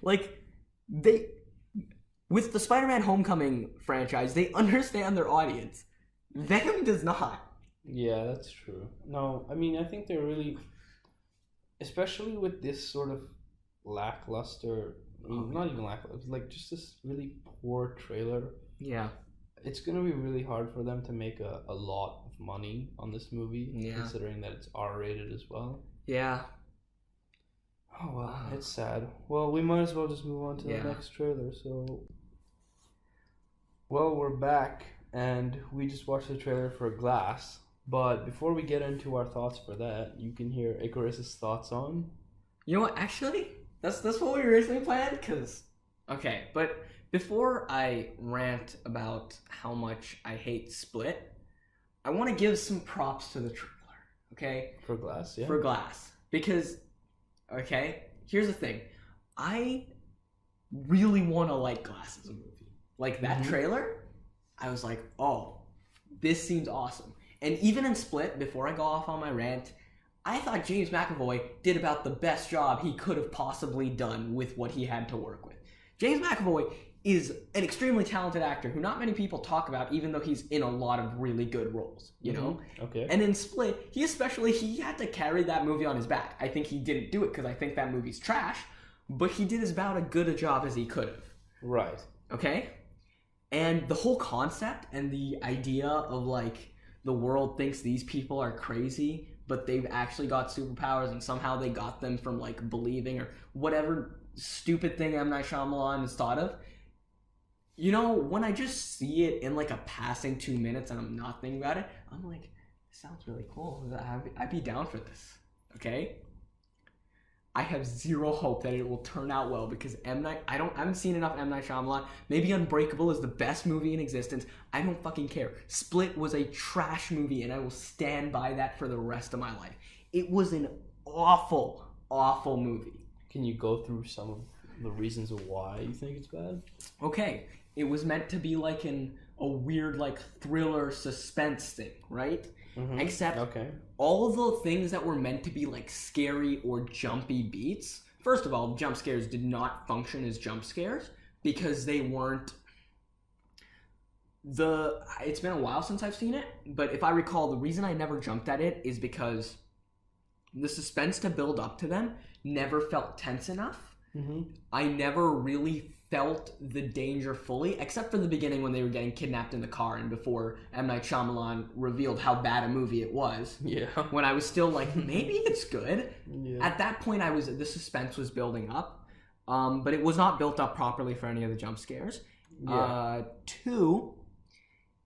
Like, with the Spider-Man Homecoming franchise, they understand their audience. Venom does not. Yeah, that's true. No, I mean, I think they're really... Especially with this sort of lackluster... not even lackluster, like just this really poor trailer. Yeah. It's going to be really hard for them to make a lot of money on this movie, considering that it's R-rated as well. Yeah. Oh, well, it's sad. Well, we might as well just move on to the next trailer. So, well, we're back, and we just watched the trailer for Glass. But before we get into our thoughts for that, you can hear Icarus's thoughts on... You know what, actually... That's what we originally planned, because... Okay, but before I rant about how much I hate Split, I want to give some props to the trailer, okay? For Glass, yeah. For Glass. Because, okay, here's the thing. I really want to like Glass as a movie. Like, that trailer, I was like, oh, this seems awesome. And even in Split, before I go off on my rant... I thought James McAvoy did about the best job he could have possibly done with what he had to work with. James McAvoy is an extremely talented actor who not many people talk about, even though he's in a lot of really good roles, you know? Okay. And in Split, he had to carry that movie on his back. I think he didn't do it because I think that movie's trash, but he did as about as good a job as he could have. Right. Okay? And the whole concept and the idea of, like, the world thinks these people are crazy, but they've actually got superpowers and somehow they got them from like believing or whatever stupid thing M. Night Shyamalan has thought of. You know, when I just see it in like a passing 2 minutes and I'm not thinking about it, I'm like, this sounds really cool. I'd be down for this. Okay? I have zero hope that it will turn out well because I haven't seen enough M. Night Shyamalan. Maybe Unbreakable is the best movie in existence. I don't fucking care. Split was a trash movie and I will stand by that for the rest of my life. It was an awful, awful movie. Can you go through some of the reasons why you think it's bad? Okay. It was meant to be like a weird like thriller suspense thing, right? Mm-hmm. Except all of the things that were meant to be like scary or jumpy beats. First of all, jump scares did not function as jump scares because they weren't it's been a while since I've seen it, but if I recall, the reason I never jumped at it is because the suspense to build up to them never felt tense enough. Mm-hmm. I never really felt the danger fully, except for the beginning when they were getting kidnapped in the car and before M. Night Shyamalan revealed how bad a movie it was. Yeah. When I was still like, maybe it's good. Yeah. At that point, the suspense was building up, but it was not built up properly for any of the jump scares. Yeah. 2,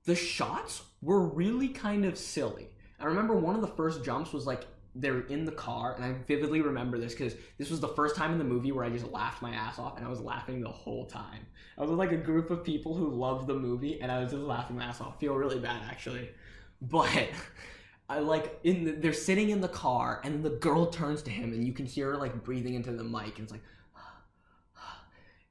the shots were really kind of silly. I remember one of the first jumps was like, they're in the car, and I vividly remember this because this was the first time in the movie where I just laughed my ass off, and I was laughing the whole time. I was with like a group of people who loved the movie, and I was just laughing my ass off. I feel really bad, actually. But I like, they're sitting in the car, and the girl turns to him, and you can hear her like breathing into the mic, and it's like,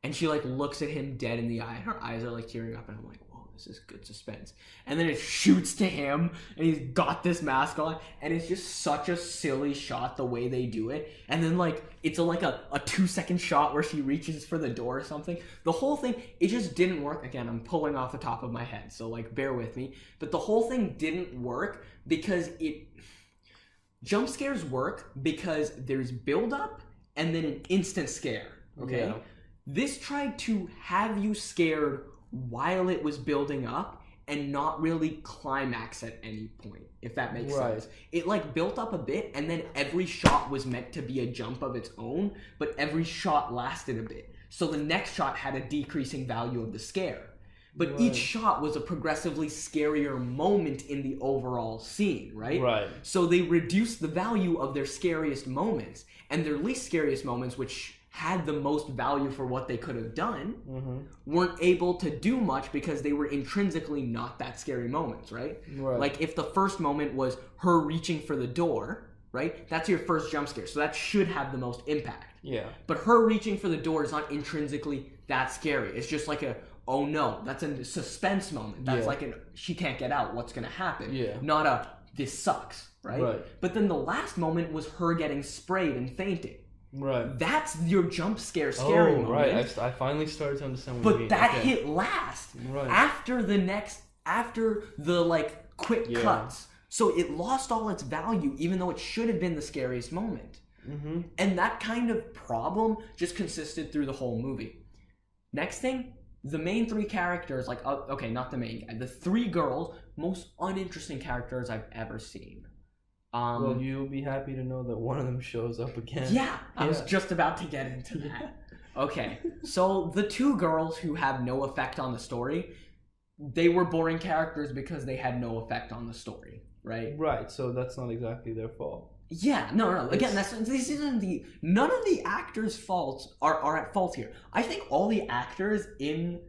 and she like looks at him dead in the eye, and her eyes are like tearing up, and I'm like, this is good suspense. And then it shoots to him, and he's got this mask on, and it's just such a silly shot the way they do it. And then like it's like a 2-second shot where she reaches for the door or something. The whole thing, it just didn't work. Again, I'm pulling off the top of my head, so like bear with me. But the whole thing didn't work because jump scares work because there's build up and then an instant scare. Okay? Yeah. This tried to have you scared while it was building up and not really climax at any point, if that makes sense. It like built up a bit, and then every shot was meant to be a jump of its own, but every shot lasted a bit. So the next shot had a decreasing value of the scare. But each shot was a progressively scarier moment in the overall scene, right? Right. So they reduced the value of their scariest moments, and their least scariest moments, which had the most value for what they could have done, weren't able to do much because they were intrinsically not that scary moments, right? Like if the first moment was her reaching for the door, right? That's your first jump scare, so that should have the most impact. Yeah. But her reaching for the door is not intrinsically that scary. It's just like oh no, that's a suspense moment. That's like she can't get out, what's gonna happen? Yeah. Not this sucks, right? But then the last moment was her getting sprayed and fainting. Right. That's your jump scary moment. Right. I finally started to understand what you mean. But that hit last. Right. After the like quick cuts. So it lost all its value even though it should have been the scariest moment. Mm-hmm. And that kind of problem just consisted through the whole movie. Next thing, the main 3 characters, like, okay, not the main guy, the 3 girls, most uninteresting characters I've ever seen. Well, you'll be happy to know that one of them shows up again. Yeah, I was just about to get into that. Okay, so the 2 girls who have no effect on the story, they were boring characters because they had no effect on the story, right? Right, so that's not exactly their fault. Yeah, no. Again, none of the actors' faults are at fault here. I think all the actors in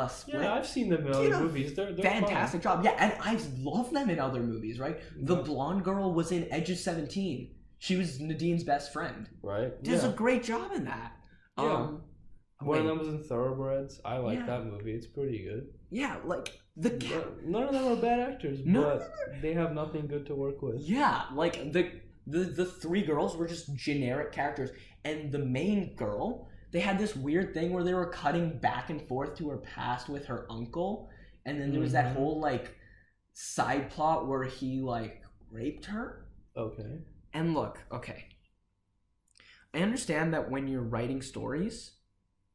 Split. Yeah, I've seen them in other movies. They're fantastic job. Yeah, and I love them in other movies, right? The blonde girl was in Edge of 17. She was Nadine's best friend. Right. Does a great job in that. Yeah. One of them was in Thoroughbreds. I like that movie. It's pretty good. Yeah, like none of them are bad actors, but they have nothing good to work with. Yeah, like the 3 girls were just generic characters, and the main girl, they had this weird thing where they were cutting back and forth to her past with her uncle, and then there was that whole like side plot where he like raped her. Okay. And look, okay, I understand that when you're writing stories,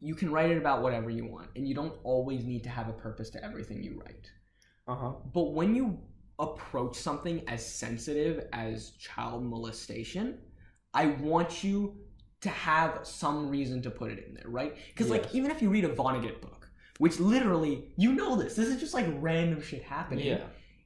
you can write it about whatever you want, and you don't always need to have a purpose to everything you write. But when you approach something as sensitive as child molestation, I want you to have some reason to put it in there, right? Because like even if you read a Vonnegut book, which literally, this is just like random shit happening. Yeah.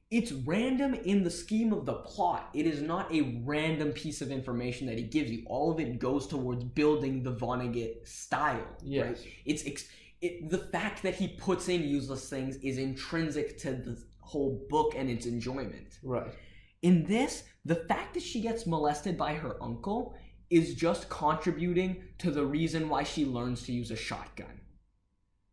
It's random in the scheme of the plot. It is not a random piece of information that he gives you. All of it goes towards building the Vonnegut style. Yes. Right? The fact that he puts in useless things is intrinsic to the whole book and its enjoyment. Right. In this, the fact that she gets molested by her uncle is just contributing to the reason why she learns to use a shotgun.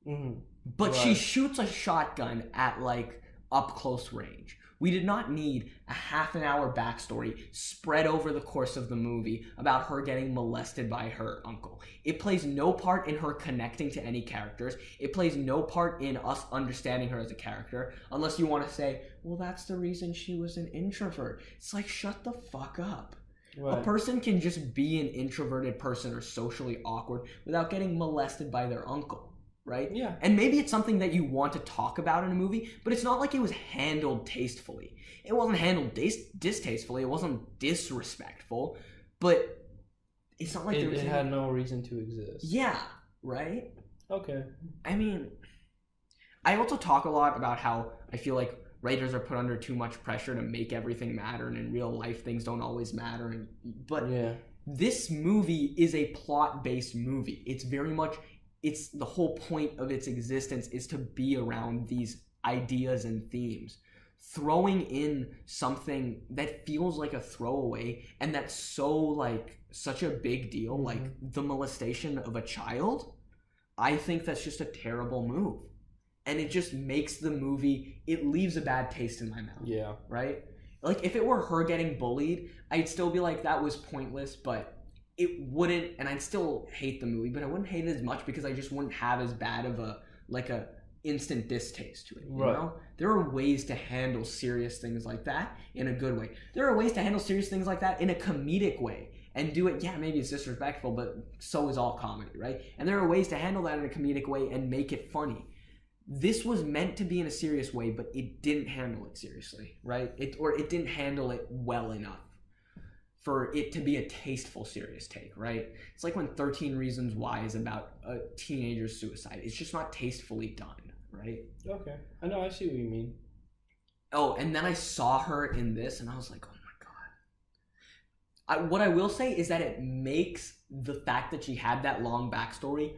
Mm-hmm. But she shoots a shotgun at like up close range. We did not need a half an hour backstory spread over the course of the movie about her getting molested by her uncle. It plays no part in her connecting to any characters. It plays no part in us understanding her as a character, unless you want to say, well, that's the reason she was an introvert. It's like, shut the fuck up. Right. A person can just be an introverted person or socially awkward without getting molested by their uncle. Right? Yeah. And maybe it's something that you want to talk about in a movie, but it's not like it was handled tastefully. It wasn't handled distastefully. It wasn't disrespectful, but it's not like it had no reason to exist. Yeah, right? Okay. I mean, I also talk a lot about how I feel like writers are put under too much pressure to make everything matter, and in real life things don't always matter. But this movie is a plot-based movie. It's the whole point of its existence is to be around these ideas and themes. Throwing in something that feels like a throwaway and that's such a big deal, like the molestation of a child, I think that's just a terrible move. And it just makes the movie, it leaves a bad taste in my mouth. Yeah. Right? Like if it were her getting bullied, I'd still be like, that was pointless, but it wouldn't, and I'd still hate the movie, but I wouldn't hate it as much because I just wouldn't have as bad of a instant distaste to it. You know? There are ways to handle serious things like that in a good way. There are ways to handle serious things like that in a comedic way and do it. Yeah, maybe it's disrespectful, but so is all comedy, right? And there are ways to handle that in a comedic way and make it funny. This was meant to be in a serious way, but it didn't handle it seriously, right? It didn't handle it well enough for it to be a tasteful, serious take, right? It's like when 13 Reasons Why is about a teenager's suicide. It's just not tastefully done, right? Okay. I know, I see what you mean. Oh, and then I saw her in this, and I was like, oh my God. What I will say is that it makes the fact that she had that long backstory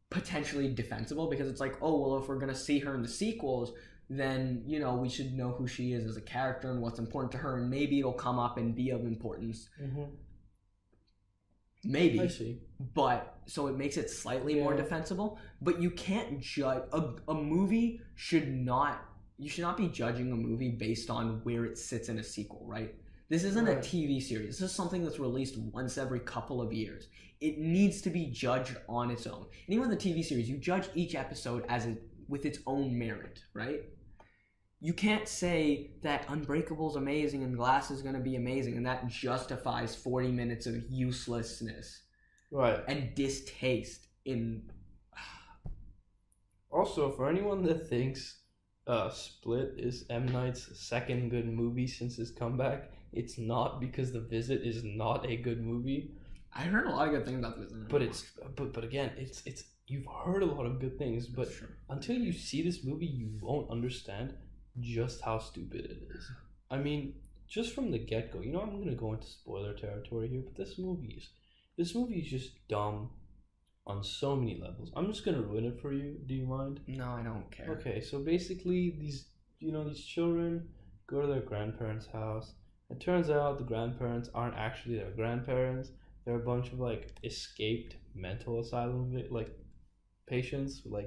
potentially defensible, because it's like, oh, well, if we're going to see her in the sequels, then, we should know who she is as a character and what's important to her, and maybe it'll come up and be of importance. Mm-hmm. Maybe. I see. But, so it makes it slightly more defensible, but you can't judge, a movie you should not be judging a movie based on where it sits in a sequel, right? This isn't a TV series. This is something that's released once every couple of years. It needs to be judged on its own. And even with the TV series, you judge each episode with its own merit, right? You can't say that Unbreakable's amazing and Glass is going to be amazing, and that justifies 40 minutes of uselessness, right, and distaste in. Also, for anyone that thinks Split is M. Night's second good movie since his comeback, it's not, because The Visit is not a good movie. I heard a lot of good things about The Visit. But again, it's you've heard a lot of good things, but until you see this movie, you won't understand just how stupid it is. I mean, just from the get-go, I'm gonna go into spoiler territory here, but this movie is just dumb on so many levels. I'm just gonna ruin it for you. Do you mind? No, I don't care. Okay, so basically these children go to their grandparents' house. It turns out the grandparents aren't actually their grandparents. They're a bunch of escaped mental asylum patients who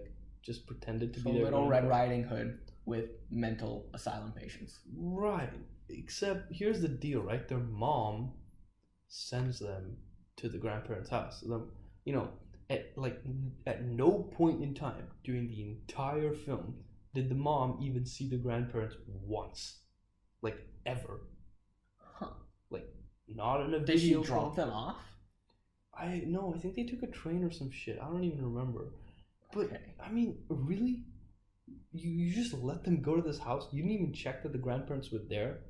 just pretended to be their Little Red Riding Hood with mental asylum patients. Right. Except here's the deal, right? Their mom sends them to the grandparents' house. At no point in time during the entire film did the mom even see the grandparents once. Ever. Huh. Not in a video. Did she drop them off? I think they took a train or some shit. I don't even remember. But, okay. I mean, really? You just let them go to this house? You didn't even check that the grandparents were there?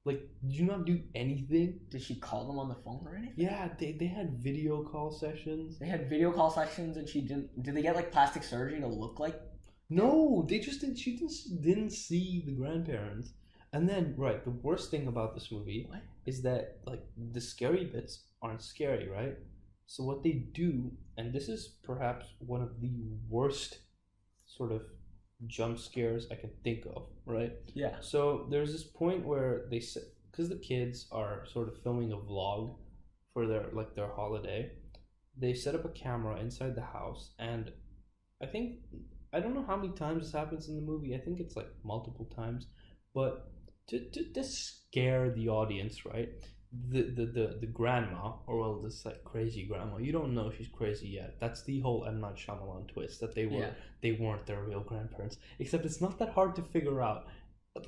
Like, did you not do anything? Did she call them on the phone or anything? Yeah, they had video call sessions. They had video call sessions, and she didn't. Did they get like plastic surgery to look like? No, they just didn't. She didn't see the grandparents. And then, right, the worst thing about this movie is that like the scary bits aren't scary, right? So what they do, and this is perhaps one of the worst sort of jump scares I can think of, right? Yeah. So there's this point where they said, because the kids are sort of filming a vlog for their holiday, they set up a camera inside the house, and I don't know how many times this happens in the movie. I think it's like multiple times, but to scare the audience, right? The grandma, or well, this like crazy grandma, you don't know she's crazy yet. That's the whole M. Night Shyamalan twist, that they weren't their real grandparents. Except it's not that hard to figure out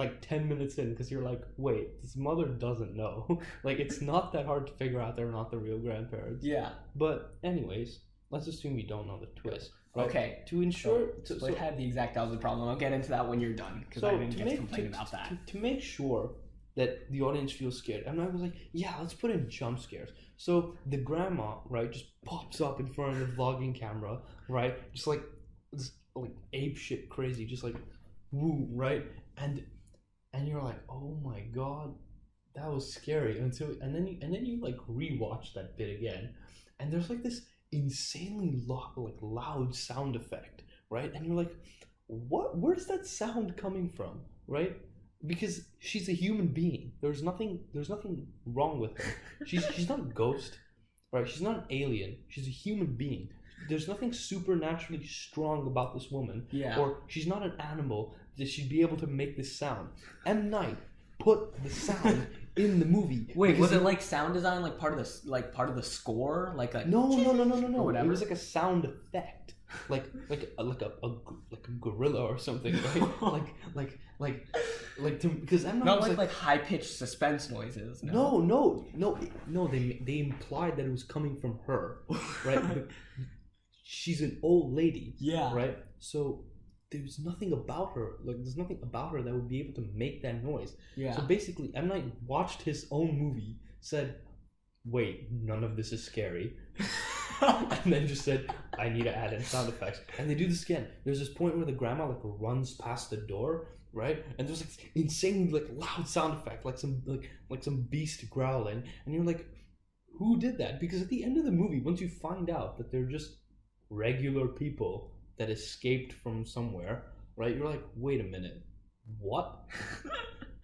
like 10 minutes in, because you're like, wait, this mother doesn't know. Like, it's not that hard to figure out they're not the real grandparents. Yeah. But anyways, let's assume you don't know the twist. Right? Okay. To ensure... So had the exact opposite problem. I'll get into that when you're done, because I didn't get to complain about that. To make sure that the audience feels scared, and I was like, yeah, let's put in jump scares. So the grandma, right, just pops up in front of the vlogging camera, right, just like this, like ape shit crazy, just like woo, right, and you're like, oh my god, that was scary. And then you like rewatch that bit again, and there's like this insanely loud sound effect, right, and you're like, where's that sound coming from, right? Because she's a human being. There's nothing wrong with her. She's not a ghost, right? She's not an alien. She's a human being. There's nothing supernaturally strong about this woman. Yeah. Or she's not an animal that she'd be able to make this sound. M. Night put the sound in the movie. Wait, was it like sound design, like part of the score, like a no, whatever? It was like a sound effect, like a gorilla or something, right? Because I'm not like high pitched suspense noises. No. They implied that it was coming from her, right? But she's an old lady, yeah, right? So there's nothing about her. Like, there's nothing about her that would be able to make that noise. Yeah. So basically, M. Night watched his own movie, said, "Wait, none of this is scary," and then just said, "I need to add in sound effects." And they do this again. There's this point where the grandma like runs past the door, right? And there's like insanely like loud sound effect, like some beast growling, and you're like, who did that? Because at the end of the movie, once you find out that they're just regular people that escaped from somewhere, right? You're like, wait a minute, what?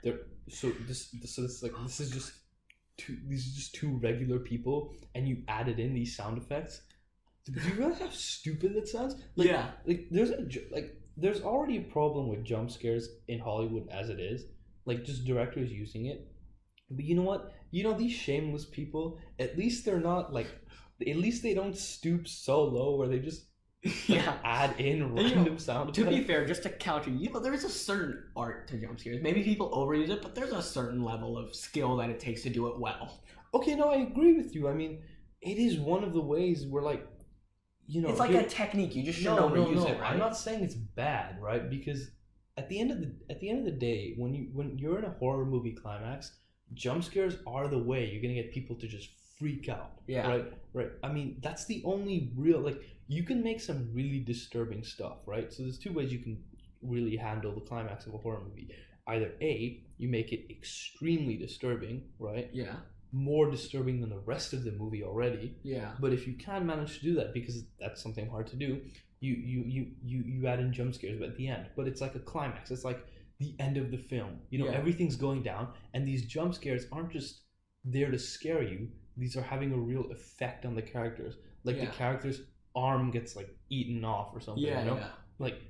This is just two regular people, and you added in these sound effects. Do you realize how stupid that sounds? Like, yeah. There's already a problem with jump scares in Hollywood as it is. Like, just directors using it. But you know what? You know, these shameless people, at least they're not like, at least they don't stoop so low where they just add in random sound effects. To be fair, just to counter you, there is a certain art to jump scares. Maybe people overuse it, but there's a certain level of skill that it takes to do it well. Okay, no, I agree with you. I mean, it is one of the ways where, like, you know, it's like a technique. You just shouldn't overuse it, right? I'm not saying it's bad, right? Because at the end of the day, when you're in a horror movie climax, jump scares are the way you're gonna get people to just freak out. Yeah. Right. I mean, that's the only real, like, you can make some really disturbing stuff, right? So there's two ways you can really handle the climax of a horror movie. Either A, you make it extremely disturbing, right? Yeah. More disturbing than the rest of the movie already. Yeah. But if you can manage to do that, because that's something hard to do, you add in jump scares at the end. But it's like a climax. It's like the end of the film. You know, everything's going down, and these jump scares aren't just there to scare you. These are having a real effect on the characters. Like, the character's arm gets like eaten off or something. Yeah, you know? yeah. Like,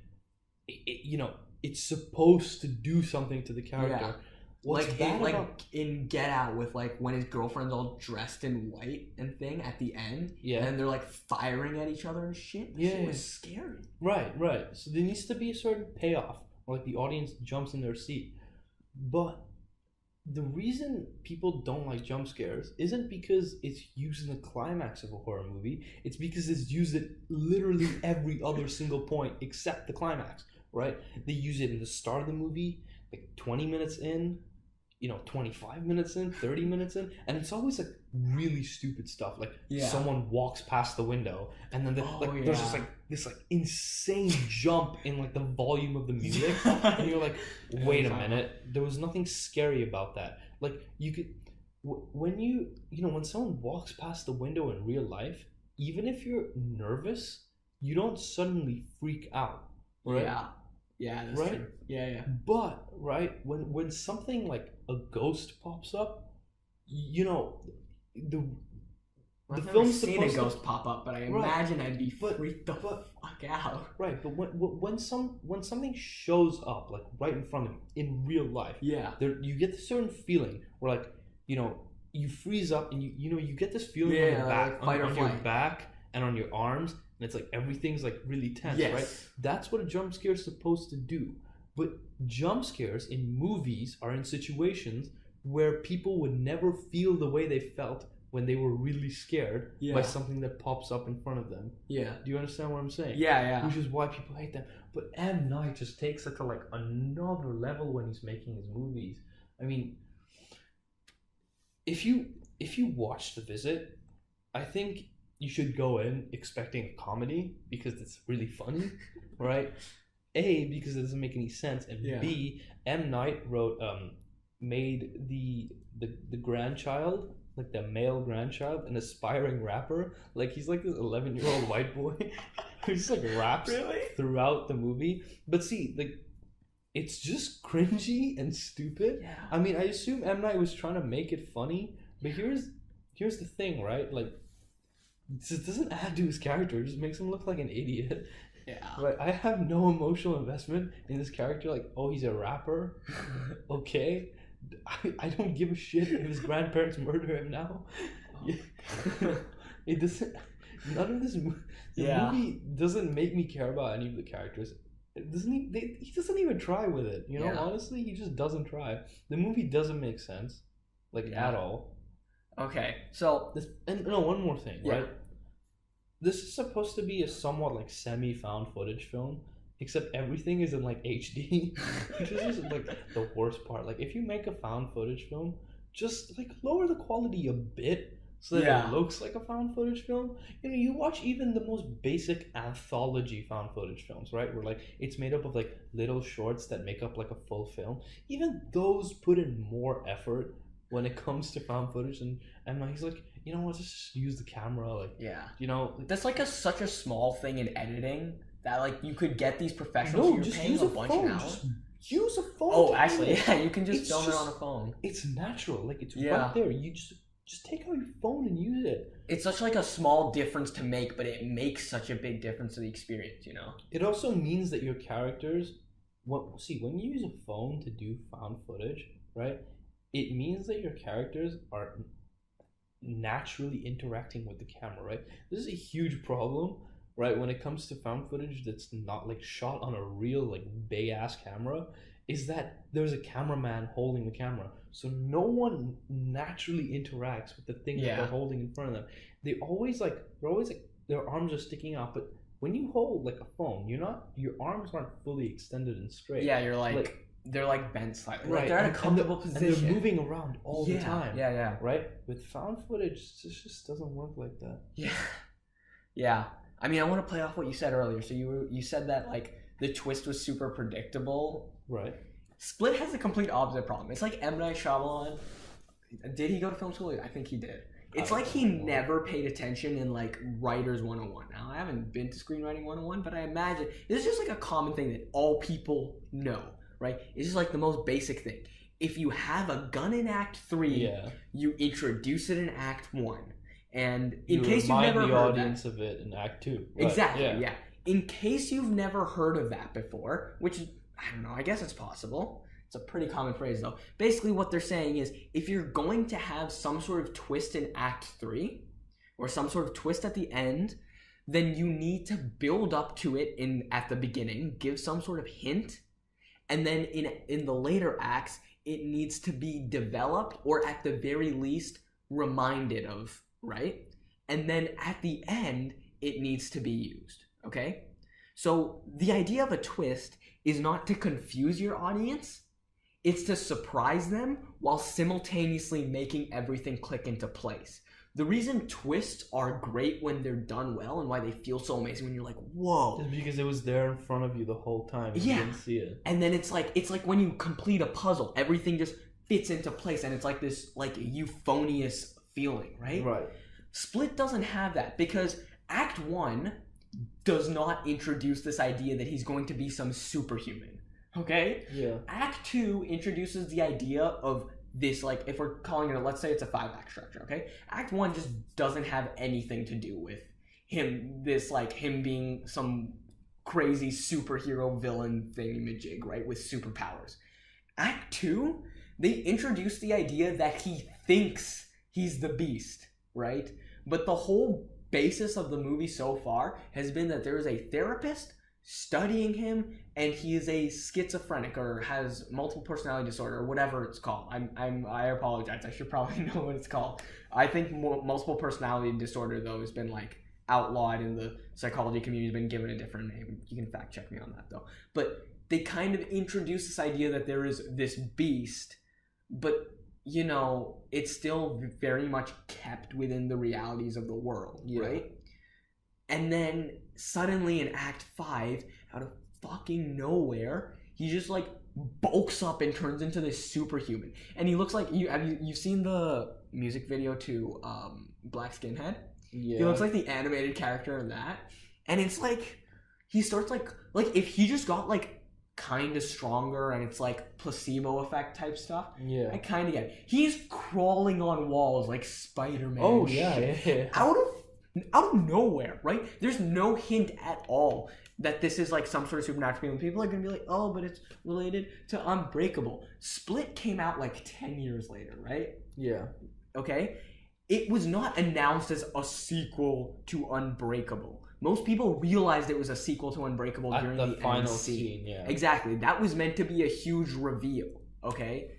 it's supposed to do something to the character. Yeah. What's like in Get Out, with like when his girlfriend's all dressed in white and thing at the end, and they're like firing at each other and shit. It was scary. Right. So there needs to be a certain payoff, like the audience jumps in their seat. But the reason people don't like jump scares isn't because it's used in the climax of a horror movie. It's because it's used at literally every other single point except the climax, right? They use it in the start of the movie, like 20 minutes in, 25 minutes in, 30 minutes in, and it's always like really stupid stuff. Like someone walks past the window, and then there's just like this like insane jump in like the volume of the music, and you're like, wait a minute, there was nothing scary about that. Like you could, when when someone walks past the window in real life, even if you're nervous, you don't suddenly freak out, right? Yeah, that's right? True. Yeah. But when something like a ghost pops up, the I've never film's seen supposed a ghost pop up, but I imagine I'd be freaked the fuck out. Right, but when something shows up like right in front of you in real life, you get this certain feeling where like you freeze up and you get this feeling on your back, like on your back and on your arms. And it's like everything's like really tense, right? That's what a jump scare is supposed to do. But jump scares in movies are in situations where people would never feel the way they felt when they were really scared by something that pops up in front of them. Yeah. Do you understand what I'm saying? Yeah. Which is why people hate them. But M. Night just takes it to like another level when he's making his movies. I mean, if you watch The Visit, I think you should go in expecting a comedy because it's really funny, right? A, because it doesn't make any sense, and B, M. Night made the grandchild, like the male grandchild, an aspiring rapper. Like he's like this 11-year-old white boy who just like raps throughout the movie. But see, like it's just cringy and stupid. Yeah. I mean, I assume M. Night was trying to make it funny, but here's the thing, right? Like, it doesn't add to his character. It just makes him look like an idiot. Yeah. Right. I have no emotional investment in this character. Like, oh, he's a rapper. Okay. I don't give a shit if his grandparents murder him now. It doesn't. None of this. The movie doesn't make me care about any of the characters. It doesn't. He doesn't even try with it. Honestly, he just doesn't try. The movie doesn't make sense, at all. Okay, so one more thing, right? This is supposed to be a somewhat like semi-found footage film, except everything is in like HD, which is just like the worst part. Like if you make a found footage film, just like lower the quality a bit so that it looks like a found footage film. You watch even the most basic anthology found footage films, right? Where like it's made up of like little shorts that make up like a full film. Even those put in more effort when it comes to found footage, and he's like, just use the camera, that's like such a small thing in editing that like you could get these professionals who you're paying a bunch of hours. Just use a phone. Oh, actually, you can just film it on a phone. It's natural, like it's right there. You just take out your phone and use it. It's such like a small difference to make, but it makes such a big difference to the experience. It also means that your characters, when you use a phone to do found footage, right? It means that your characters are naturally interacting with the camera, right? This is a huge problem, right? When it comes to found footage that's not like shot on a real like big ass camera, is that there's a cameraman holding the camera, so no one naturally interacts with the thing that they're holding in front of them. They're always like their arms are sticking out, but when you hold like a phone, your arms aren't fully extended and straight. Yeah, you're like they're like bent slightly. Right. Like they're in a comfortable position. And they're moving around all the time. Yeah. Right? With found footage, it just doesn't work like that. Yeah. Yeah. I mean, I want to play off what you said earlier. So you said that like the twist was super predictable. Right. Split has a complete opposite problem. It's like M. Night Shyamalan. Did he go to film school? I think he did. It's like he never paid attention in like Writers 101. Now, I haven't been to Screenwriting 101, but I imagine this is just like a common thing that all people know. Right? It's just like the most basic thing. If you have a gun in Act 3, you introduce it in Act 1. And in case you've never heard the audience of it in Act 2. Right. Exactly, yeah. In case you've never heard of that before, which, I don't know, I guess it's possible. It's a pretty common phrase, though. Basically, what they're saying is, if you're going to have some sort of twist in Act 3, or some sort of twist at the end, then you need to build up to it at the beginning, give some sort of hint, and then in the later acts, it needs to be developed or at the very least reminded of, right? And then at the end, it needs to be used, okay? So the idea of a twist is not to confuse your audience. It's to surprise them while simultaneously making everything click into place. The reason twists are great when they're done well and why they feel so amazing when you're like, whoa. It's because it was there in front of you the whole time. And you didn't see it. And then it's like when you complete a puzzle, everything just fits into place and it's like this like euphonious feeling, right? Right. Split doesn't have that because Act 1 does not introduce this idea that he's going to be some superhuman. Okay? Yeah. Act 2 introduces the idea of this, like, if we're calling it, let's say it's a 5-act structure, okay? Act 1 just doesn't have anything to do with him being some crazy superhero villain thingamajig, right? With superpowers. Act 2, they introduce the idea that he thinks he's the Beast, right? But the whole basis of the movie so far has been that there is a therapist studying him and he is a schizophrenic or has multiple personality disorder or whatever it's called. I apologize. I should probably know what it's called. I think multiple personality disorder though has been like outlawed in the psychology community, has been given a different name. You can fact check me on that though. But they kind of introduce this idea that there is this beast, but you know, it's still very much kept within the realities of the world, right? And then suddenly in Act 5, out of fucking nowhere, he just like bulks up and turns into this superhuman. And he looks like you've seen the music video to Black Skinhead? Yeah. He looks like the animated character in that. And it's like he starts like if he just got like kind of stronger and it's like placebo effect type stuff. Yeah. I kind of get it. He's crawling on walls like Spider-Man. Oh, yeah. Out of nowhere, right? There's no hint at all that this is like some sort of supernatural feeling. People are going to be like, oh, but it's related to Unbreakable. Split came out like 10 years later, right? Yeah. Okay? It was not announced as a sequel to Unbreakable. Most people realized it was a sequel to Unbreakable during the final scene. Yeah. Exactly. That was meant to be a huge reveal, okay?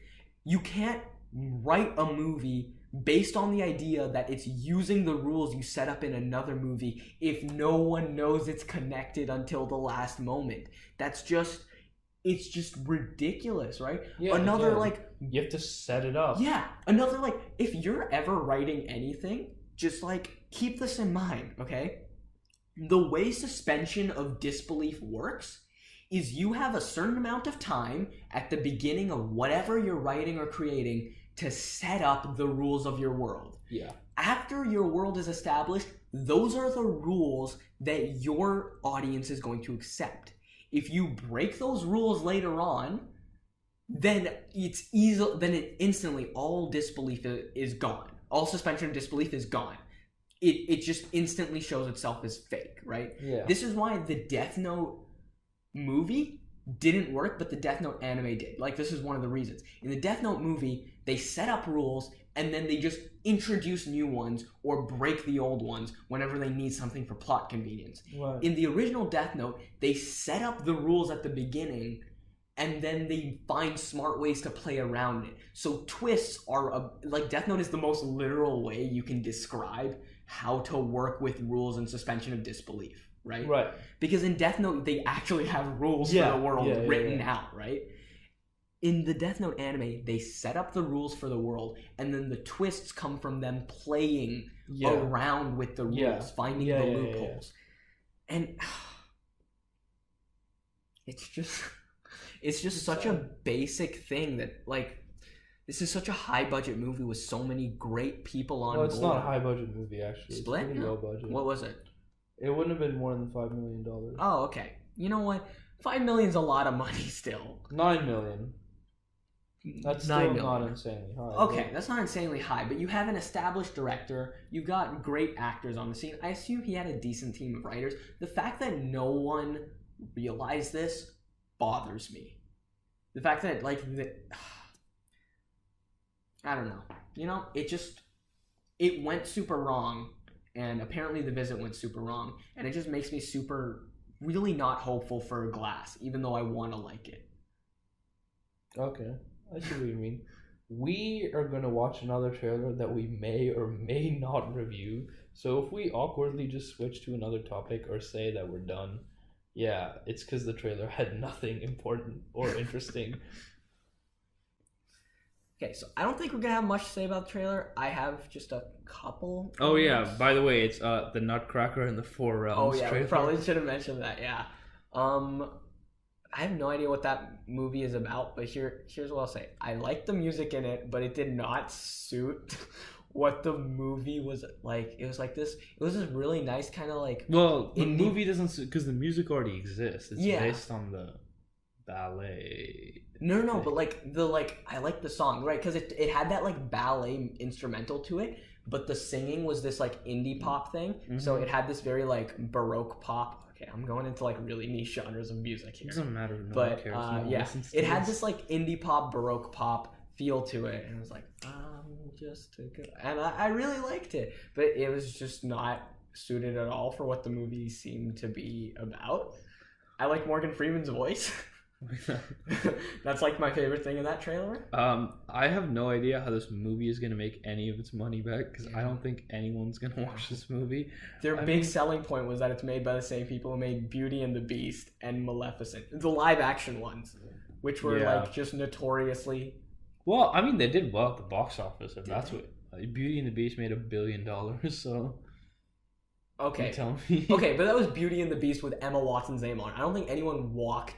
You can't write a movie based on the idea that it's using the rules you set up in another movie if no one knows it's connected until the last moment. It's just ridiculous, right? Yeah, like you have to set it up. Yeah. Another like if you're ever writing anything, just like keep this in mind, okay? The way suspension of disbelief works is you have a certain amount of time at the beginning of whatever you're writing or creating to set up the rules of your world. Yeah. After your world is established, those are the rules that your audience is going to accept. If you break those rules later on, then instantly all disbelief is gone. All suspension of disbelief is gone. It just instantly shows itself as fake, right? Yeah. This is why the Death Note movie didn't work, but the Death Note anime did. Like, this is one of the reasons. In the Death Note movie, they set up rules, and then they just introduce new ones or break the old ones whenever they need something for plot convenience. Right. In the original Death Note, they set up the rules at the beginning, and then they find smart ways to play around it. So twists are, Death Note is the most literal way you can describe how to work with rules and suspension of disbelief, right? Right. Because in Death Note, they actually have rules for the world written out, right? In the Death Note anime, they set up the rules for the world, and then the twists come from them playing around with the rules, finding the loopholes. And it's just such a basic thing that, like, this is such a high-budget movie with so many great people on board. Well, it's not a high-budget movie, actually. Split? It's pretty low budget. What was it? It wouldn't have been more than $5 million. Oh, okay. You know what? $5 million's a lot of money still. $9 million. That's still not insanely high. Okay, that's not insanely high, but you have an established director. You've got great actors on the scene. I assume he had a decent team of writers. The fact that no one realized this bothers me. The fact that, I don't know. You know, it went super wrong, and apparently the visit went super wrong, and it just makes me really not hopeful for Glass, even though I want to like it. Okay, I see what you mean. We are going to watch another trailer that we may or may not review, so if we awkwardly just switch to another topic or say that we're done, yeah, it's because the trailer had nothing important or interesting. Okay, so I don't think we're gonna have much to say about the trailer. I have just a couple. Oh yeah, by the way, it's the Nutcracker and the Four Realms. Oh yeah, trailer. we probably should have mentioned that. Yeah. I have no idea what that movie is about, but here's what I'll say. I like the music in it, but it did not suit what the movie was like. It was like this. It was this really nice kind of like. Well, the movie doesn't, because the music already exists. It's based on the ballet. No, but I like the song, right? Because it had that like ballet instrumental to it, but the singing was this like indie pop thing. Mm-hmm. So it had this very like Baroque pop. Okay, I'm going into like really niche genres of music here. It doesn't matter. No but it had this like indie pop, Baroque pop feel to it, and it was like, and I really liked it, but it was just not suited at all for what the movie seemed to be about. I like Morgan Freeman's voice. That's like my favorite thing in that trailer. I have no idea how this movie is going to make any of its money back, because I don't think anyone's going to watch this movie. Their big selling point was that it's made by the same people who made Beauty and the Beast and Maleficent, the live action ones, which were like just notoriously. Well, I mean, they did well at the box office. If that's what Beauty and the Beast made $1 billion, so. Okay. You tell me. Okay, but that was Beauty and the Beast with Emma Watson's name on it. I don't think anyone walked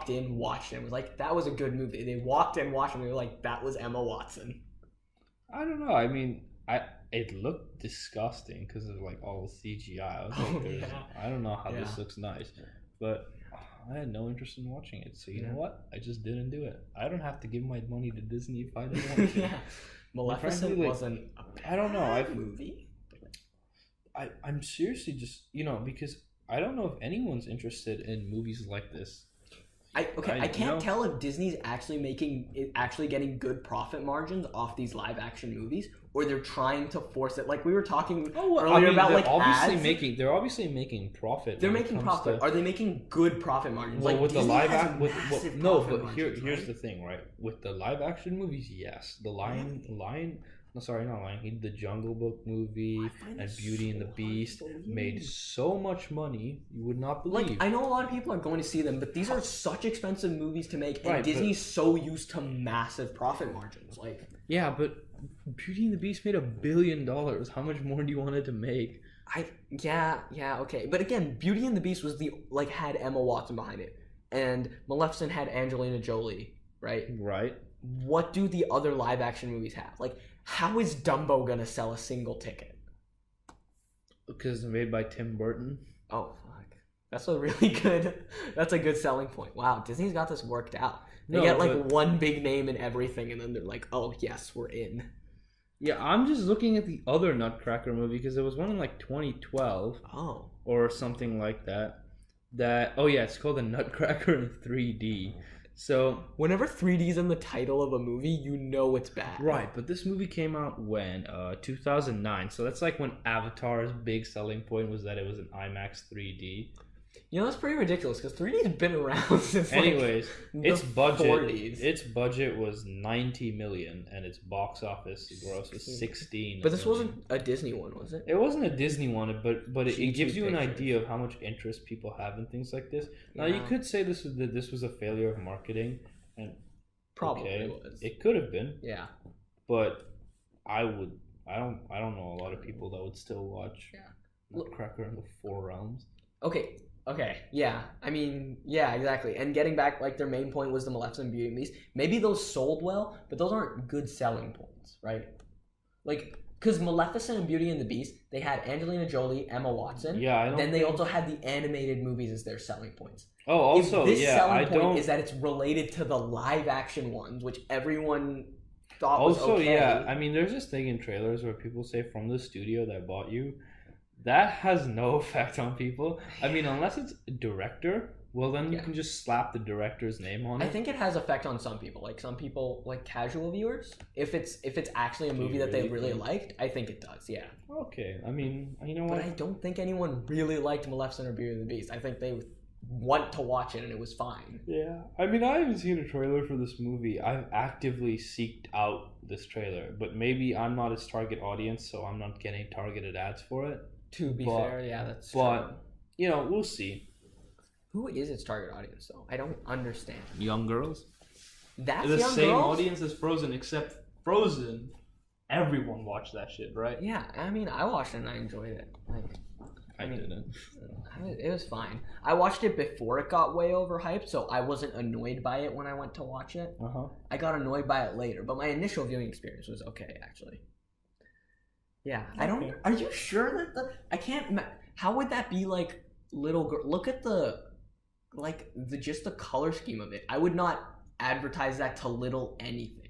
in, watched it, and was like, that was a good movie. They walked in, watched it, and they were like, that was Emma Watson. I don't know. I mean, it looked disgusting because of like all the CGI. I was like, I don't know how this looks nice, but I had no interest in watching it. So you know what? I just didn't do it. I don't have to give my money to Disney if I didn't want to. Maleficent wasn't a bad movie. I'm seriously just, because I don't know if anyone's interested in movies like this. I can't tell if Disney's actually getting good profit margins off these live action movies, or they're trying to force it. Like we were talking earlier about like ads. They're obviously making profit. They're making profit. Are they making good profit margins? Well, like with Disney the live action, here's the thing, right? With the live action movies, yes, the The Jungle Book movie and Beauty and the Beast made so much money you would not believe. Like, I know a lot of people are going to see them, but these are such expensive movies to make, and Disney's so used to massive profit margins. Like, yeah, but Beauty and the Beast made $1 billion. How much more do you want it to make? Okay, but again, Beauty and the Beast was had Emma Watson behind it, and Maleficent had Angelina Jolie, right? Right. What do the other live action movies have? Like, how is Dumbo gonna sell a single ticket? Because it's made by Tim Burton. Oh fuck, that's a good selling point. Wow, Disney's got this worked out. They get one big name in everything, and then they're like, oh yes, we're in. Yeah, I'm just looking at the other Nutcracker movie because there was one in like 2012. Oh. Or something like that. It's called The Nutcracker in 3D. So whenever 3D's in the title of a movie, you know it's bad. Right, but this movie came out when? 2009. So that's like when Avatar's big selling point was that it was an IMAX 3D. That's pretty ridiculous because 3D's been around since its budget 40s. Its budget was $90 million and its box office gross was $16 But this wasn't a Disney one, was it? It wasn't a Disney one, but it gives you an idea of how much interest people have in things like this. Now you could say this was a failure of marketing, and probably was. It could have been. Yeah. But I don't know a lot of people that would still watch Nutcracker and the Four Realms. Okay, yeah. I mean, yeah, exactly. And getting back, like, their main point was the Maleficent and Beauty and the Beast. Maybe those sold well, but those aren't good selling points, right? Like, because Maleficent and Beauty and the Beast, they had Angelina Jolie, Emma Watson. Yeah, Then they also had the animated movies as their selling points. Oh, also, selling point is that it's related to the live action ones, which everyone thought was okay. Also, yeah, I mean, there's this thing in trailers where people say from the studio that bought you. That has no effect on people. I mean, unless it's a director, well, then you can just slap the director's name on it. I think it has effect on some people. Like, some people, like casual viewers. If it's actually a movie that they really liked, I think it does, yeah. Okay, I mean, you know what? But I don't think anyone really liked Maleficent or Beauty and the Beast. I think they want to watch it and it was fine. Yeah. I mean, I haven't seen a trailer for this movie. I've actively seeked out this trailer, but maybe I'm not its target audience, so I'm not getting targeted ads for it. To be fair, yeah, that's true. But, we'll see. Who is its target audience, though? I don't understand. Young girls. That's the young same girls? audience as Frozen, except Frozen, everyone watched that shit, right? Yeah, I mean, I watched it and I enjoyed it. Like, I didn't. It was fine. I watched it before it got way overhyped, so I wasn't annoyed by it when I went to watch it. I got annoyed by it later, but my initial viewing experience was okay, actually. Yeah, okay. I don't. Are you sure that I can't? How would that be like little girl? Look at the just the color scheme of it. I would not advertise that to little anything.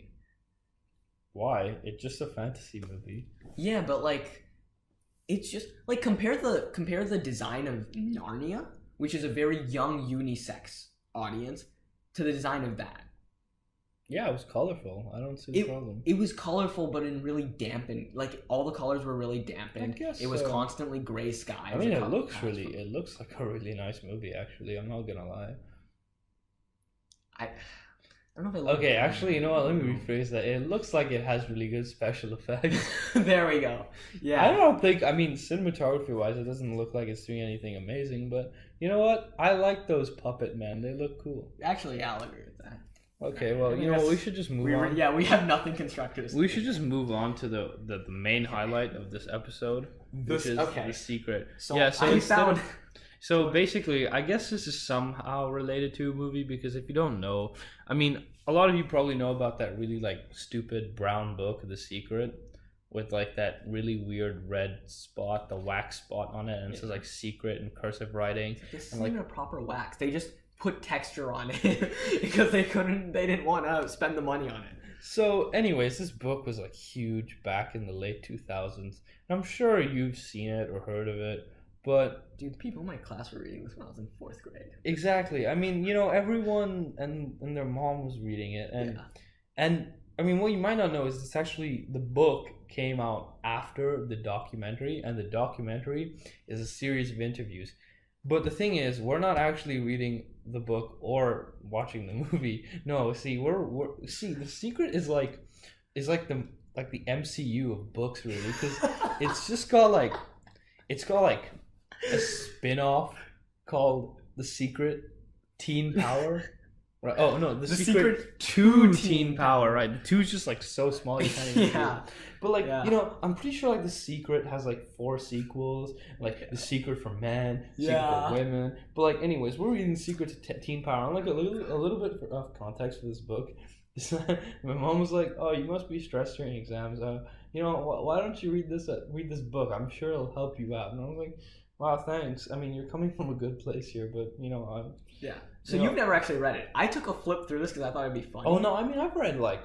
Why? It's just a fantasy movie. Yeah, but like, it's just like compare the design of Narnia, which is a very young unisex audience, to the design of that. Yeah, it was colorful. I don't see the problem. It was colorful, but in really dampened. Like all the colors were really dampened. I guess it was constantly gray skies. I mean, it looks like a really nice movie. Actually, I'm not gonna lie. I don't know if it looks okay, actually, you know what? Let me rephrase that. It looks like it has really good special effects. There we go. Yeah. I don't think. I mean, cinematography-wise, it doesn't look like it's doing anything amazing. But you know what? I like those puppet men. They look cool. Actually, yeah, I'll agree with that. Okay, well, you know, we should just move on. Yeah, we have nothing constructive. We should just move on to the main highlight of this episode, which is the secret. So basically, I guess this is somehow related to a movie, because if you don't know, I mean, a lot of you probably know about that really like stupid brown book, The Secret, with like that really weird red spot, the wax spot on it, and it says like secret in cursive writing. This isn't even a proper wax. They just put texture on it because they didn't want to spend the money on it. So anyways, this book was like huge back in the late 2000s, and I'm sure you've seen it or heard of it, but dude, the people in my class were reading this when I was in 4th grade. Exactly. I mean, you know, everyone and their mom was reading it, and I mean, what you might not know is it's actually, the book came out after the documentary, and the documentary is a series of interviews. But the thing is, we're not actually reading the book or watching the movie. No, see, The Secret is like the MCU of books, really, because it's got like a spin-off called The Secret Teen Power. Right. Oh no, the secret to Teen Power. Right, the two's just like so small you can't even do it. But like, you know, I'm pretty sure like The Secret has like 4 sequels, like The Secret for Men, Secret for Women. But like, anyways, we're reading The Secret to Teen Power. I'm like a little bit of context for this book. My mom was like, "Oh, you must be stressed during exams. You know, why don't you read this book? I'm sure it'll help you out." And I was like, "Wow, thanks. I mean, you're coming from a good place here, but you know, So you've never actually read it. I took a flip through this because I thought it'd be funny. Oh no, I mean, I've read like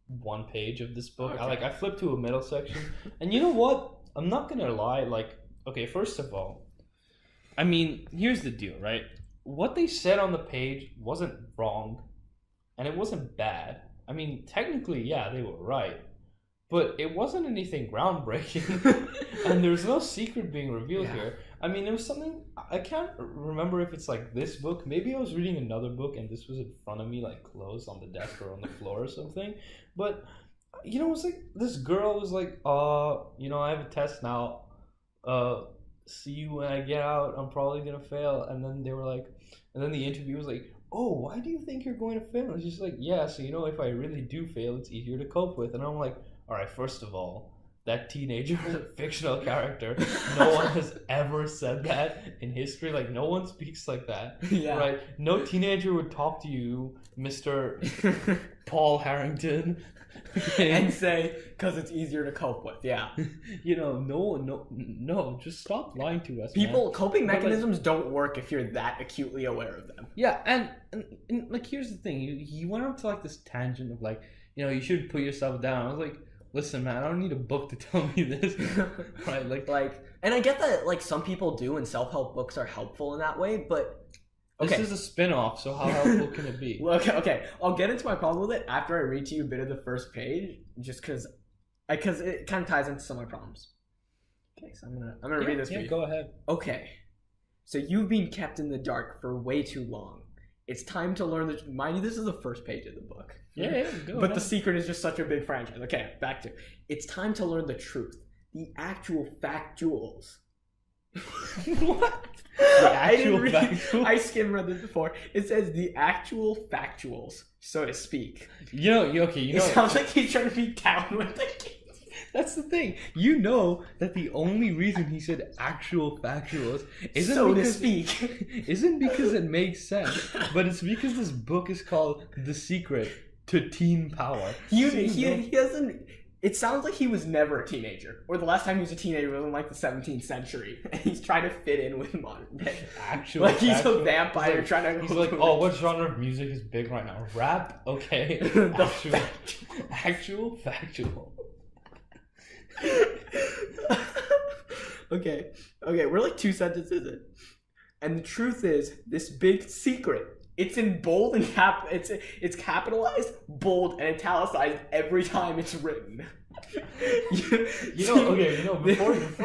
1 page of this book. Okay. I flipped to a middle section, and you know what? I'm not gonna lie. Like, okay, first of all, I mean, here's the deal, right? What they said on the page wasn't wrong, and it wasn't bad. I mean, technically, yeah, they were right, but it wasn't anything groundbreaking, and there's no secret being revealed here. I mean, it was something, I can't remember if it's like this book. Maybe I was reading another book and this was in front of me, like closed on the desk or on the floor or something. But, you know, it was like, this girl was like, you know, I have a test now. See you when I get out. I'm probably going to fail. And then they were like, and then the interview was like, "Oh, why do you think you're going to fail?" And she's like, "Yeah, so, you know, if I really do fail, it's easier to cope with." And I'm like, all right, first of all, that teenager is a fictional character. No one has ever said that in history. Like, no one speaks like that. Yeah. Right? No teenager would talk to you, Mr. Paul Harrington, and say, because it's easier to cope with. Yeah. You know, no, just stop lying to us. People, coping mechanisms don't work if you're that acutely aware of them. Yeah, and like, here's the thing. He went on to like this tangent of like, you know, you should put yourself down. I was like, listen, man, I don't need a book to tell me this. Right? Like, and I get that, like, some people do, and self-help books are helpful in that way, but this is a spin-off, so how helpful can it be? Well, okay. I'll get into my problem with it after I read to you a bit of the first page, just because it kind of ties into some of my problems. Okay, so I'm gonna read this for you. Go ahead. Okay, so you've been kept in the dark for way too long. It's time to learn mind you, this is the first page of the book. Yeah, go But ahead. The Secret is just such a big franchise. Okay, back to it's time to learn the truth. The actual factuals. What? I skim read this before. It says the actual factuals, so to speak. It sounds like he's trying to be down with the kids. That's the thing. You know that the only reason he said actual factuals isn't because it makes sense, but it's because this book is called The Secret to Teen Power. He doesn't. It sounds like he was never a teenager, or the last time he was a teenager was in like the 17th century, and he's trying to fit in with modern day. He's a vampire trying to. He's like, oh, what genre of music is big right now? Rap? Okay. Actual factual. Okay, we're like 2 sentences in, and the truth is, this big secret. It's in bold and it's capitalized, bold, and italicized every time it's written. Before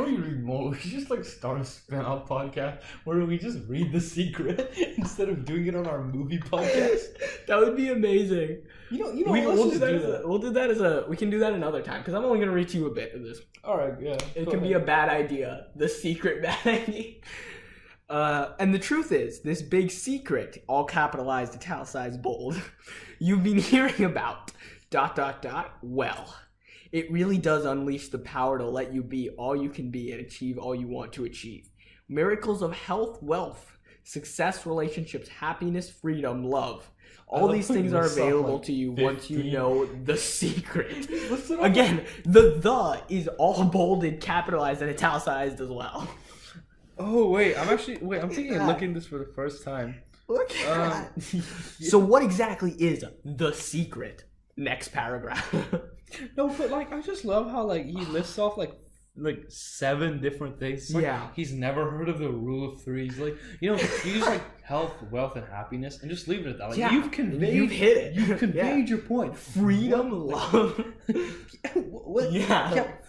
you read more, we should just like start a spin-off podcast where we just read The Secret instead of doing it on our movie podcast. That would be amazing. We'll do that as a. We can do that another time because I'm only gonna read to you a bit of this. All right, yeah. It can be a bad idea. The secret bad idea. And the truth is, this big secret, all capitalized, italicized, bold, you've been hearing about, ... Well, it really does unleash the power to let you be all you can be and achieve all you want to achieve. Miracles of health, wealth, success, relationships, happiness, freedom, love. All these things are available to you 15. Once you know the secret. Again, the is all bolded, capitalized, and italicized as well. Oh, wait, I'm taking a look at this for the first time. Look at that. So what exactly is The Secret? Next paragraph. No, but like, I just love how like he lists off like 7 different things. Like, he's never heard of the rule of 3. He's like, you use like health, wealth, and happiness, and just leave it at that. Like, you've hit it. You've conveyed your point. Freedom, love.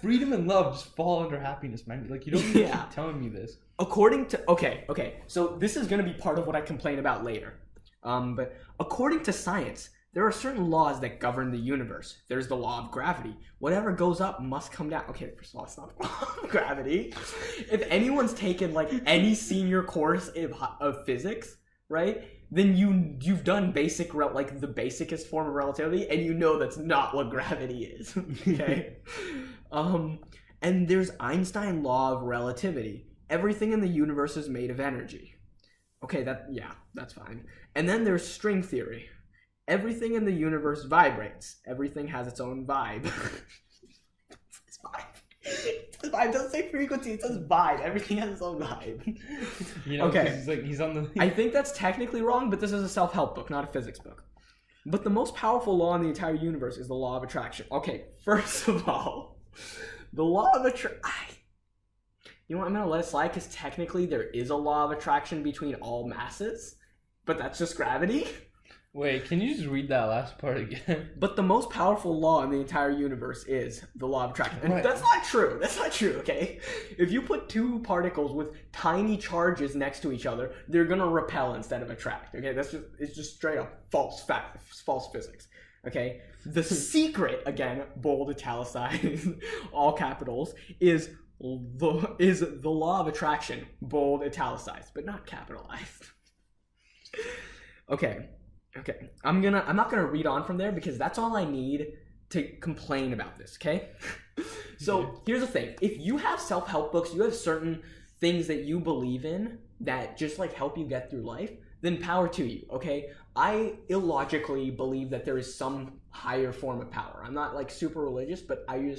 Freedom and love just fall under happiness, man. Like, you don't need to keep telling me this. According to okay, so this is going to be part of what I complain about later. But according to science, there are certain laws that govern the universe. There's the law of gravity. Whatever goes up must come down. Okay, first of all, it's not the law of gravity. If anyone's taken like any senior course of physics, right, then you've done the basicest form of relativity, and you know that's not what gravity is. Okay, and there's Einstein's law of relativity. Everything in the universe is made of energy. Okay, that's fine. And then there's string theory. Everything in the universe vibrates. Everything has its own vibe. It's vibe. It doesn't say frequency, it says vibe. Everything has its own vibe. Okay. He's on the... I think that's technically wrong, but this is a self-help book, not a physics book. But the most powerful law in the entire universe is the law of attraction. Okay, first of all, the law of attraction... You know what, I'm going to let it slide because technically there is a law of attraction between all masses, but that's just gravity. Wait, can you just read that last part again? But the most powerful law in the entire universe is the law of attraction. And that's not true. That's not true, okay? If you put 2 particles with tiny charges next to each other, they're going to repel instead of attract, okay? It's just straight up false physics, okay? The secret, again, bold, italicized, all capitals, is the law of attraction, bold, italicized, but not capitalized. Okay, I'm not gonna read on from there because that's all I need to complain about this, okay? So here's the thing: if you have self-help books, you have certain things that you believe in that just like help you get through life, then power to you, okay? I illogically believe that there is some higher form of power. I'm not like super religious, but I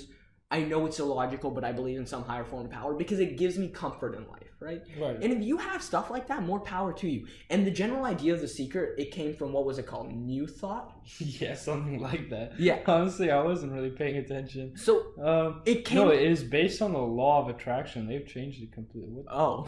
know it's illogical, but I believe in some higher form of power because it gives me comfort in life, right? And if you have stuff like that, more power to you. And the general idea of The Secret, it came from, what was it called? New Thought? Yeah, something like that. Yeah. Honestly, I wasn't really paying attention. So, it came... No, it is based on the law of attraction. They've changed it completely. Oh.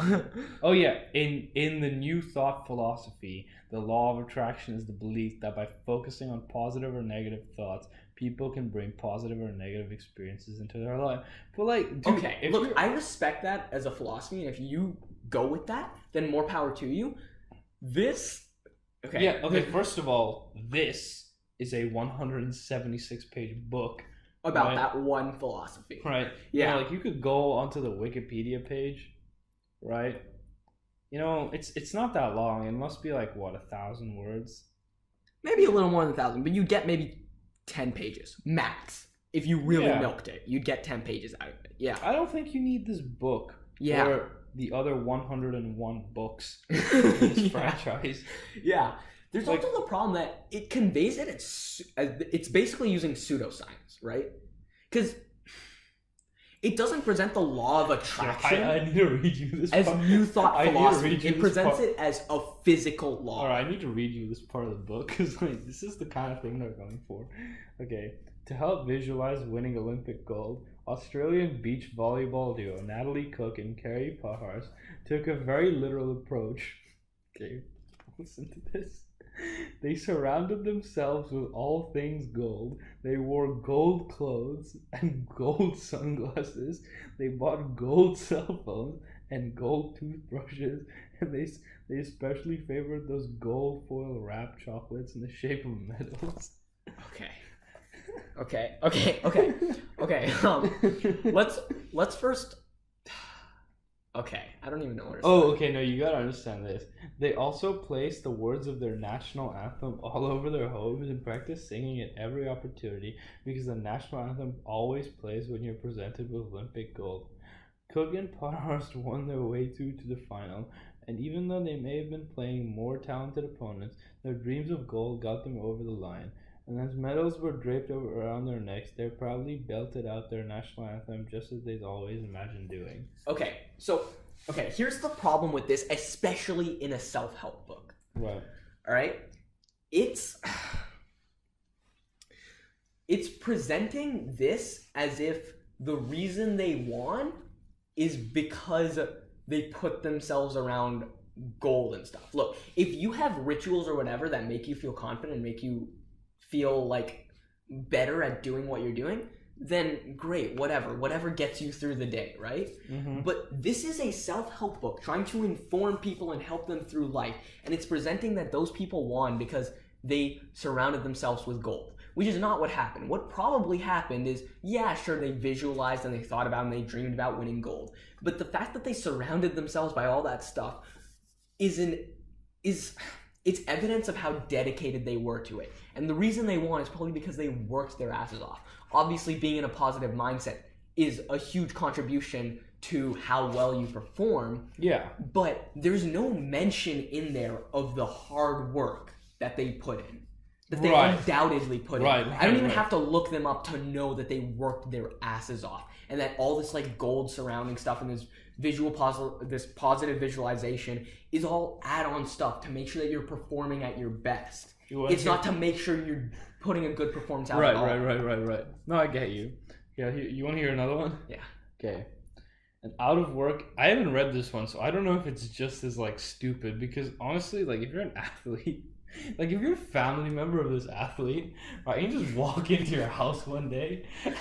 Oh, yeah. In the New Thought philosophy, the law of attraction is the belief that by focusing on positive or negative thoughts, people can bring positive or negative experiences into their life. But like, dude, okay, look, I respect that as a philosophy, and if you go with that, then more power to you. First of all, this is a 176-page book about that one philosophy. Right. Yeah. Like, you could go onto the Wikipedia page right? It's not that long. It must be like what, 1,000 words? Maybe a little more than 1,000, but you get maybe 10 pages max. If you really milked it, you'd get 10 pages out of it. Yeah. I don't think you need this book. Yeah. Or the other 101 books in this franchise. Yeah. There's also the problem that it conveys it. It's basically using pseudoscience, right? Because it doesn't present the law of attraction. I need to read you this as part. New Thought philosophy. It presents it as a physical law. Alright, I need to read you this part of the book because this is the kind of thing they're going for. Okay. To help visualize winning Olympic gold, Australian beach volleyball duo Natalie Cook and Carrie Parhurst took a very literal approach. Okay, listen to this. They surrounded themselves with all things gold. They wore gold clothes and gold sunglasses. They bought gold cell phones and gold toothbrushes, and they especially favored those gold foil wrapped chocolates in the shape of medals. Okay. Let's first. Okay, I don't even know where to start. Okay, no, you gotta understand this. They also place the words of their national anthem all over their homes and practice singing at every opportunity because the national anthem always plays when you're presented with Olympic gold. Cook and Parhurst won their way through to the final, and even though they may have been playing more talented opponents, their dreams of gold got them over the line. And as medals were draped around their necks, they proudly belted out their national anthem just as they'd always imagined doing. Okay, here's the problem with this, especially in a self-help book. Right. All right? It's presenting this as if the reason they won is because they put themselves around gold and stuff. Look, if you have rituals or whatever that make you feel confident and make you feel like better at doing what you're doing, then great, whatever gets you through the day, right? Mm-hmm. But this is a self-help book trying to inform people and help them through life, and it's presenting that those people won because they surrounded themselves with gold, which is not what happened. What probably happened is, yeah, sure, they visualized and they thought about and they dreamed about winning gold, but the fact that they surrounded themselves by all that stuff it's evidence of how dedicated they were to it. And the reason they won is probably because they worked their asses off. Obviously, being in a positive mindset is a huge contribution to how well you perform. Yeah. But there's no mention in there of the hard work that they put in. That they undoubtedly put in. I don't even have to look them up to know that they worked their asses off. And that all this like gold surrounding stuff and this positive visualization is all add-on stuff to make sure that you're performing at your best. It's not to make sure you're putting a good performance out at all. Right. No, I get you. Yeah, you want to hear another one? Yeah. Okay. And out of work, I haven't read this one, so I don't know if it's just as like stupid because honestly, like if you're an athlete, like if you're a family member of this athlete, right, you just walk into your house one day and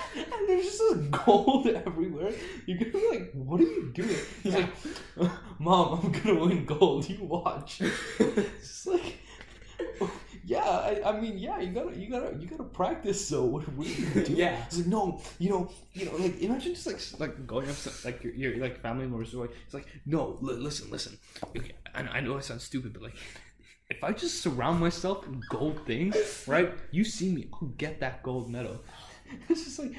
there's just this gold everywhere. You're gonna be like, what are you doing? He's like, Mom, I'm gonna win gold. You watch. It's just like, I mean, you gotta practice. So what are you doing? Yeah. It's like, no, like imagine just like going up to like your like family members. So like, it's like, no, listen. Okay, I know I sound stupid, but like, if I just surround myself in gold things, right? You see me, I'll get that gold medal. It's just like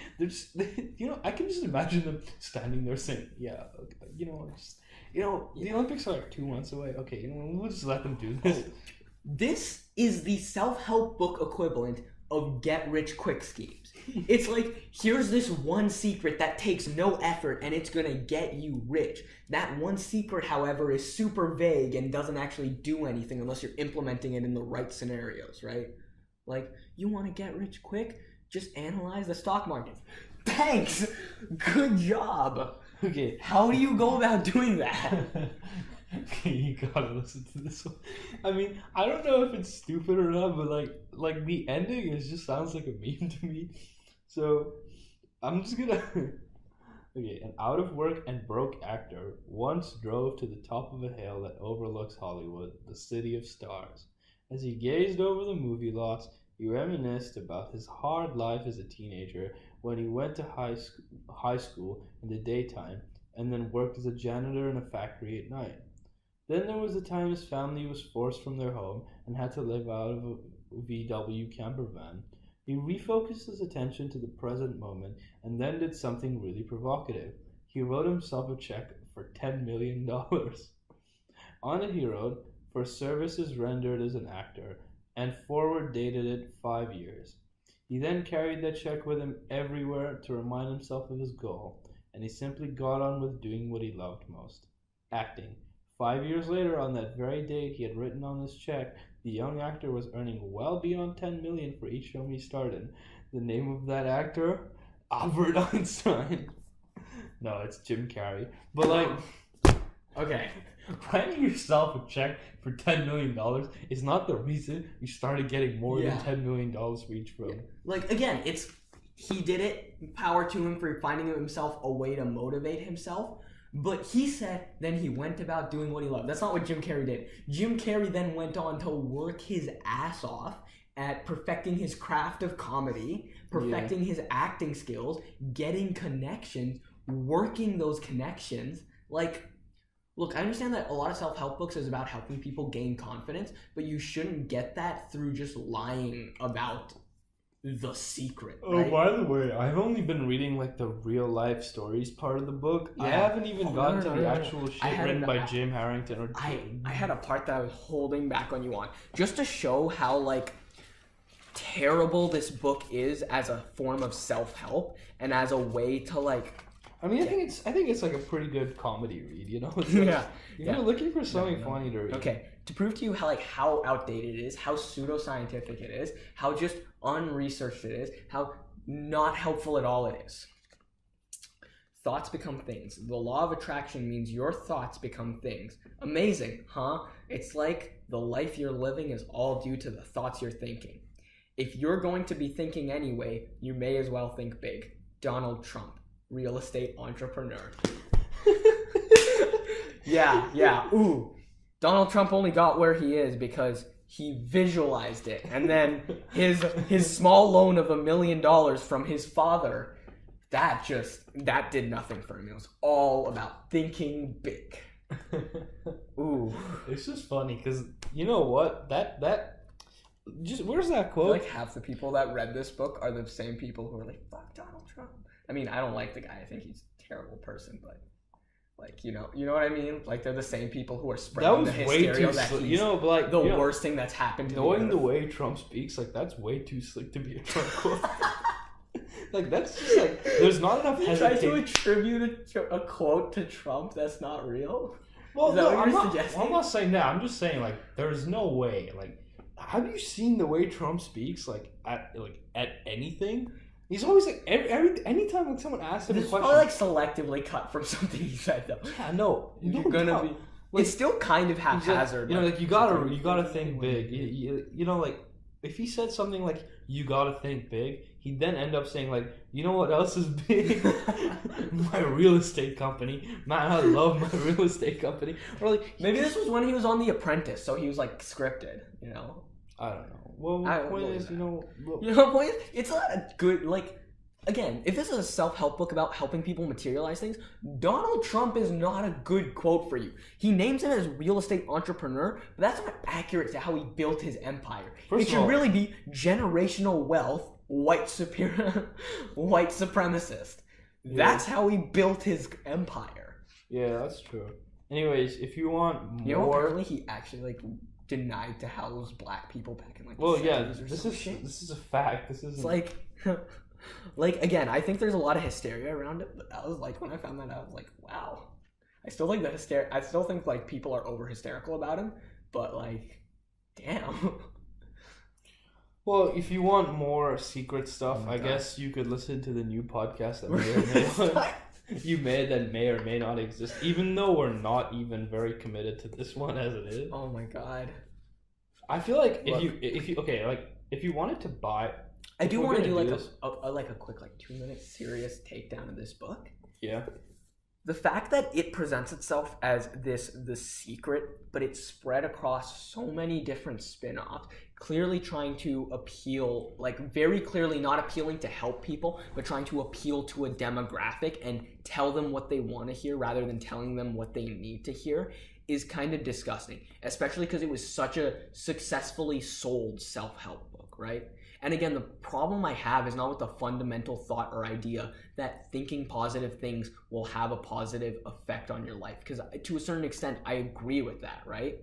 I can just imagine them standing there saying, "Yeah, the Olympics are like 2 months away. Okay, we'll just let them do this." This is the self-help book equivalent of get-rich-quick schemes. It's like, here's this one secret that takes no effort and it's gonna get you rich. That one secret, however, is super vague and doesn't actually do anything unless you're implementing it in the right scenarios, right? Like, you want to get rich quick? Just analyze the stock market. Thanks! Good job! Okay. How do you go about doing that? Okay, you gotta listen to this one. I mean, I don't know if it's stupid or not, but like the ending just sounds like a meme to me. So I'm just gonna okay, an out of work and broke actor once drove to the top of a hill that overlooks Hollywood, the city of stars. As he gazed over the movie lots, he reminisced about his hard life as a teenager when he went to high school in the daytime and then worked as a janitor in a factory at night. Then there was the time his family was forced from their home and had to live out of a VW camper van. He refocused his attention to the present moment and then did something really provocative. He wrote himself a check for $10 million. On it he wrote, "For services rendered as an actor," and forward dated it 5 years. He then carried that check with him everywhere to remind himself of his goal, and he simply got on with doing what he loved most, acting. 5 years later, on that very date he had written on his check, the young actor was earning well beyond $10 million for each film he starred in. The name of that actor? Albert Einstein. No, it's Jim Carrey. But okay, writing yourself a check for $10 million is not the reason you started getting more than $10 million for each film. Again, he did it, power to him for finding himself a way to motivate himself. But he said then he went about doing what he loved. That's not what Jim Carrey did. Jim Carrey then went on to work his ass off at perfecting his craft of comedy, perfecting his acting skills, getting connections, working those connections. Look, I understand that a lot of self-help books is about helping people gain confidence, but you shouldn't get that through just lying about the secret. Right? Oh, by the way, I've only been reading the real life stories part of the book. Yeah. I haven't even gotten to the actual shit written by Jim Harrington or I had a part that I was holding back on you on, just to show how terrible this book is as a form of self-help and as a way to I think it's a pretty good comedy read, you know? You're looking for something funny to read. Okay, to prove to you how outdated it is, how pseudoscientific it is, how just unresearched it is, how not helpful at all it is. Thoughts become things. The law of attraction means your thoughts become things. Amazing, huh? It's like the life you're living is all due to the thoughts you're thinking. If you're going to be thinking anyway, you may as well think big. Donald Trump, real estate entrepreneur. Yeah. Ooh. Donald Trump only got where he is because he visualized it. And then his small loan of $1 million from his father, that did nothing for him. It was all about thinking big. Ooh. It's just funny because you know what? Where's that quote? Half the people that read this book are the same people who are like, fuck Donald Trump. I mean, I don't like the guy. I think he's a terrible person, but you know what I mean? They're the same people who are spreading the hysteria that he's the worst thing that's happened to knowing the way Trump speaks, that's way too slick to be a Trump quote. That's just there's not enough hesitation. Try to attribute a quote to Trump that's not real? Well, is that what you're suggesting? I'm not saying that. I'm just saying there's no way. Have you seen the way Trump speaks at anything? He's always anytime someone asks him a question. It's probably selectively cut from something he said though. Yeah, no. You're gonna be. It's still kind of haphazard. You gotta think big. If he said something you gotta think big, he'd then end up saying you know what else is big? My real estate company. Man, I love my real estate company. Or maybe this was when he was on The Apprentice, so he was scripted. I don't know. Well, the point is, the point is, it's not a good, again, if this is a self-help book about helping people materialize things, Donald Trump is not a good quote for you. He names him as real estate entrepreneur, but that's not accurate to how he built his empire. It should really be generational wealth, white supremacist. Yeah. That's how he built his empire. Yeah, that's true. Anyways, if you want more... apparently he actually, denied to house black people back in this is a fact. This is again, I think there's a lot of hysteria around it, but that was when I found that out, I was wow. I still think I still think people are over hysterical about him, but damn. Well, if you want more secret stuff, I guess you could listen to the new podcast that may or may not exist, even though we're not even very committed to this one as it is. Oh my god. I feel if you wanted to buy, I do want to do a quick 2-minute serious takedown of this book. Yeah. the fact that it presents itself as the secret, but it's spread across so many different spin-offs, clearly trying to appeal, like very clearly not appealing to help people, but trying to appeal to a demographic and tell them what they want to hear rather than telling them what they need to hear, is kind of disgusting, especially because it was such a successfully sold self-help book, right? And again, the problem I have is not with the fundamental thought or idea that thinking positive things will have a positive effect on your life. Because to a certain extent, I agree with that, right?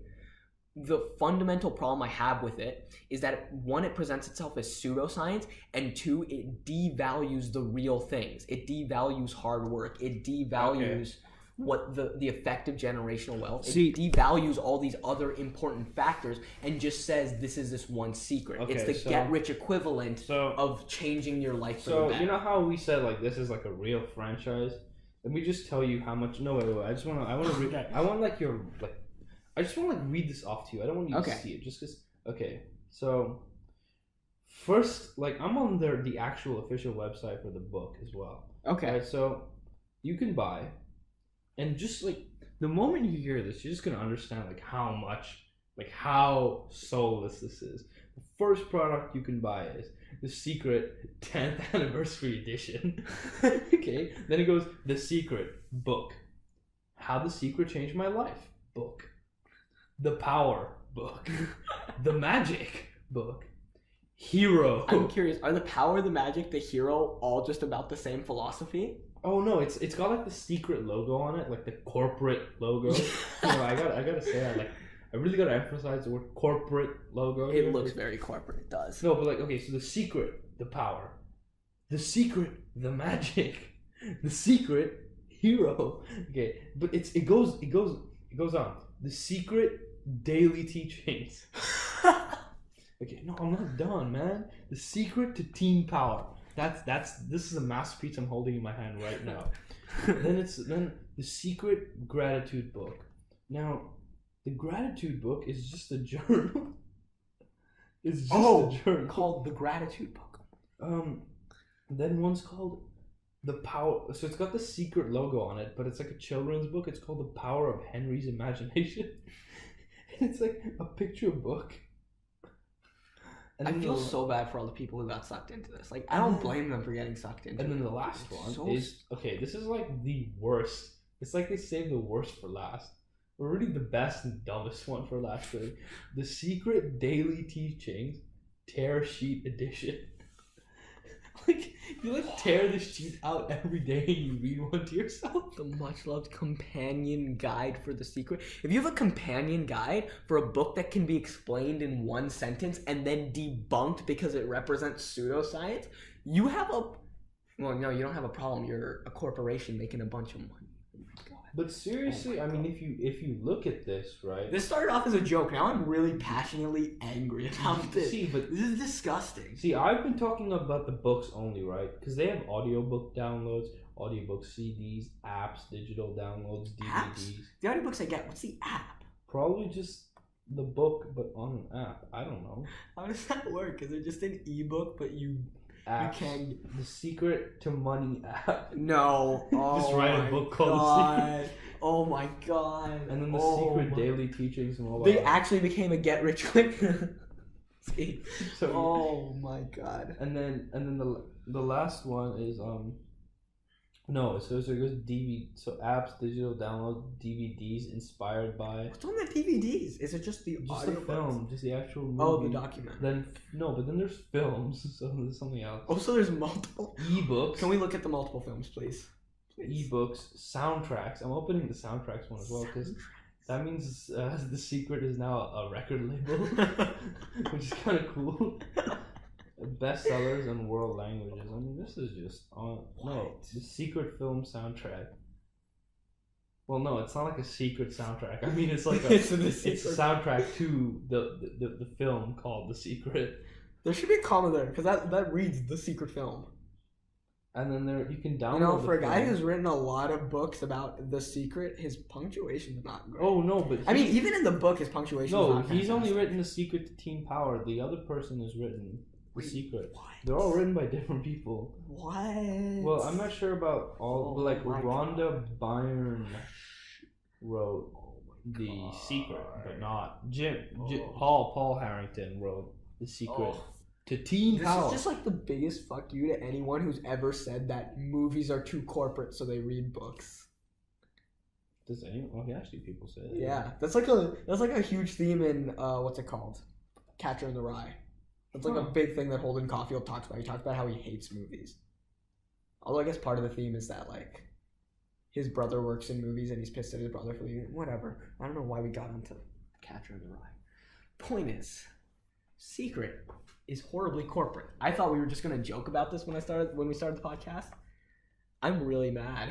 The fundamental problem I have with it is that, one, it presents itself as pseudoscience, and two, it devalues the real things. It devalues hard work. It devalues what the effect of generational wealth. It devalues all these other important factors and just says this is this one secret. It's the get-rich equivalent of changing your life for the better. So you know how we said like this is like a real franchise? Let me just tell you how much. No, wait. I want to read. I want like your like. I just want to like read this off to you. I don't want you to see it just because. Okay, so first, like I'm on the actual official website for the book as well. Okay. Right, so you can buy. And just like the moment you hear this, you're just gonna understand like how soulless this is. The first product you can buy is the Secret 10th Anniversary Edition. Okay, then it goes The Secret book, How the Secret Changed My Life book, The Power book, The Magic book, Hero. I'm curious, are The Power, The Magic, The Hero all just about the same philosophy? Oh no, it's got like the secret logo on it, like the corporate logo. I gotta say that, like I really gotta emphasize the word corporate logo. It looks very corporate. It does. No, but like okay, so the secret, the power, the secret, the magic, the secret, hero. Okay, but it goes on. The secret daily teachings. Okay, no, I'm not done, man. The secret to teen power. This is a masterpiece I'm holding in my hand right now. Then the Secret Gratitude book. Now, the Gratitude book is just a journal. It's just a journal called the Gratitude book. Then one's called The Power. So it's got the Secret logo on it, but it's like a children's book. It's called The Power of Henry's Imagination. And it's like a picture book. I feel so bad for all the people who got sucked into this. Like, I don't blame them for getting sucked into it. And then the last one is... Okay, this is like the worst. It's like they saved the worst for last. Or really the best and dumbest one for last. Thing. The Secret Daily Teachings Tear Sheet Edition. Like, you like tear the sheet out every day and you read one to yourself. The much loved companion guide for The Secret. If you have a companion guide for a book that can be explained in one sentence and then debunked because it represents pseudoscience, you have a... Well, no, you don't have a problem. You're a corporation making a bunch of money. Oh my God. But seriously, I mean, if you look at this, right? This started off as a joke. Now I'm really passionately angry about this. See, but this is disgusting. See, I've been talking about the books only, right? Because they have audiobook downloads, audiobook CDs, apps, digital downloads, DVDs. Apps? The audiobooks I get, what's the app? Probably just the book, but on an app. I don't know. How does that work? Is it just an ebook, but you can... The Secret to Money app. No. Oh, just write a book called The Secret. Oh my God. And then the Secret Daily Teachings and all that. They actually became a get rich quick. So, oh my God. And then the last one is no, so it goes DVD, so apps, digital download, DVDs inspired by. What's on the DVDs? Is it just the audio film, just the actual movie? Oh, the documentary. Then but then there's films, so there's something else. Oh, so there's multiple ebooks. Can we look at the multiple films, please? Ebooks, soundtracks. I'm opening the soundtracks one as well because that means The Secret is now a record label, which is kind of cool. Bestsellers in world languages. I mean, this is just no, the Secret film soundtrack. Well, no, it's not like a secret soundtrack. I mean, it's like it's a soundtrack to the film called The Secret. There should be a comma there because that reads The Secret Film. And then you can download. You know, for a guy who's written a lot of books about The Secret, his punctuation's not great. Oh no, but I mean, even in the book, his punctuation. No, he's only written The Secret to Teen Power. The other person has written The Secret. What? They're all written by different people. What? Well, I'm not sure about all, but like Rhonda Byrne wrote The Secret, but not Paul Harrington wrote The Secret to Teen Power. This is just like the biggest fuck you to anyone who's ever said that movies are too corporate, so they read books. Does anyone? Okay, actually, people say that. Yeah, that's like a huge theme in what's it called, Catcher in the Rye. That's like a big thing that Holden Caulfield talks about. He talks about how he hates movies. Although I guess part of the theme is that like his brother works in movies and he's pissed at his brother for leaving. Whatever. I don't know why we got into Catcher in the Rye. Point is, Secret is horribly corporate. I thought we were just gonna joke about this when we started the podcast. I'm really mad.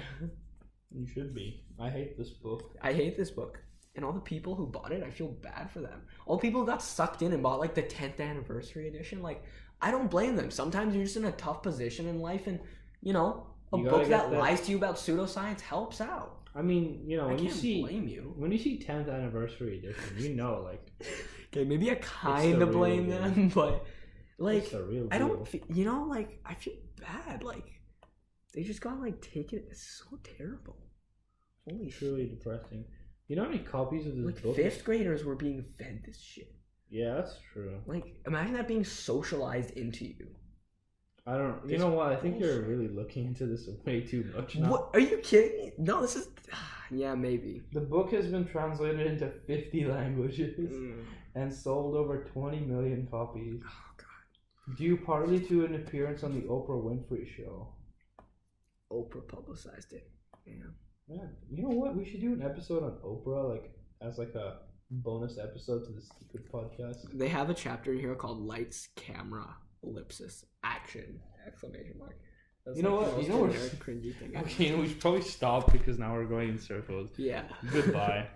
You should be. I hate this book. I hate this book. And all the people who bought it, I feel bad for them. All the people who got sucked in and bought like the 10th anniversary edition, like I don't blame them. Sometimes you're just in a tough position in life, and you know, a book that lies to you about pseudoscience helps out. I mean, you know, when you see 10th anniversary edition, you know, like okay, maybe I kind of blame them, but like I don't, you know, like I feel bad. Like they just got like taken. It's so terrible. Holy shit. Truly depressing. You know how many copies of this book? 5th graders were being fed this shit. Yeah, that's true. Like, imagine that being socialized into you. I don't. You know what? I think you're really looking into this way too much now. What? Are you kidding me? No, this is. Yeah, maybe. The book has been translated into 50 languages and sold over 20 million copies. Oh God. Due partly to an appearance on the Oprah Winfrey Show. Oprah publicized it. Yeah. Yeah, you know what? We should do an episode on Oprah, like as like a bonus episode to the Secret podcast. They have a chapter here called "Lights, Camera, Ellipsis, Action!" Exclamation mark. That's you know like what? You know what? Cringy thing. Okay, we should probably stop because now we're going in circles. Yeah. Goodbye.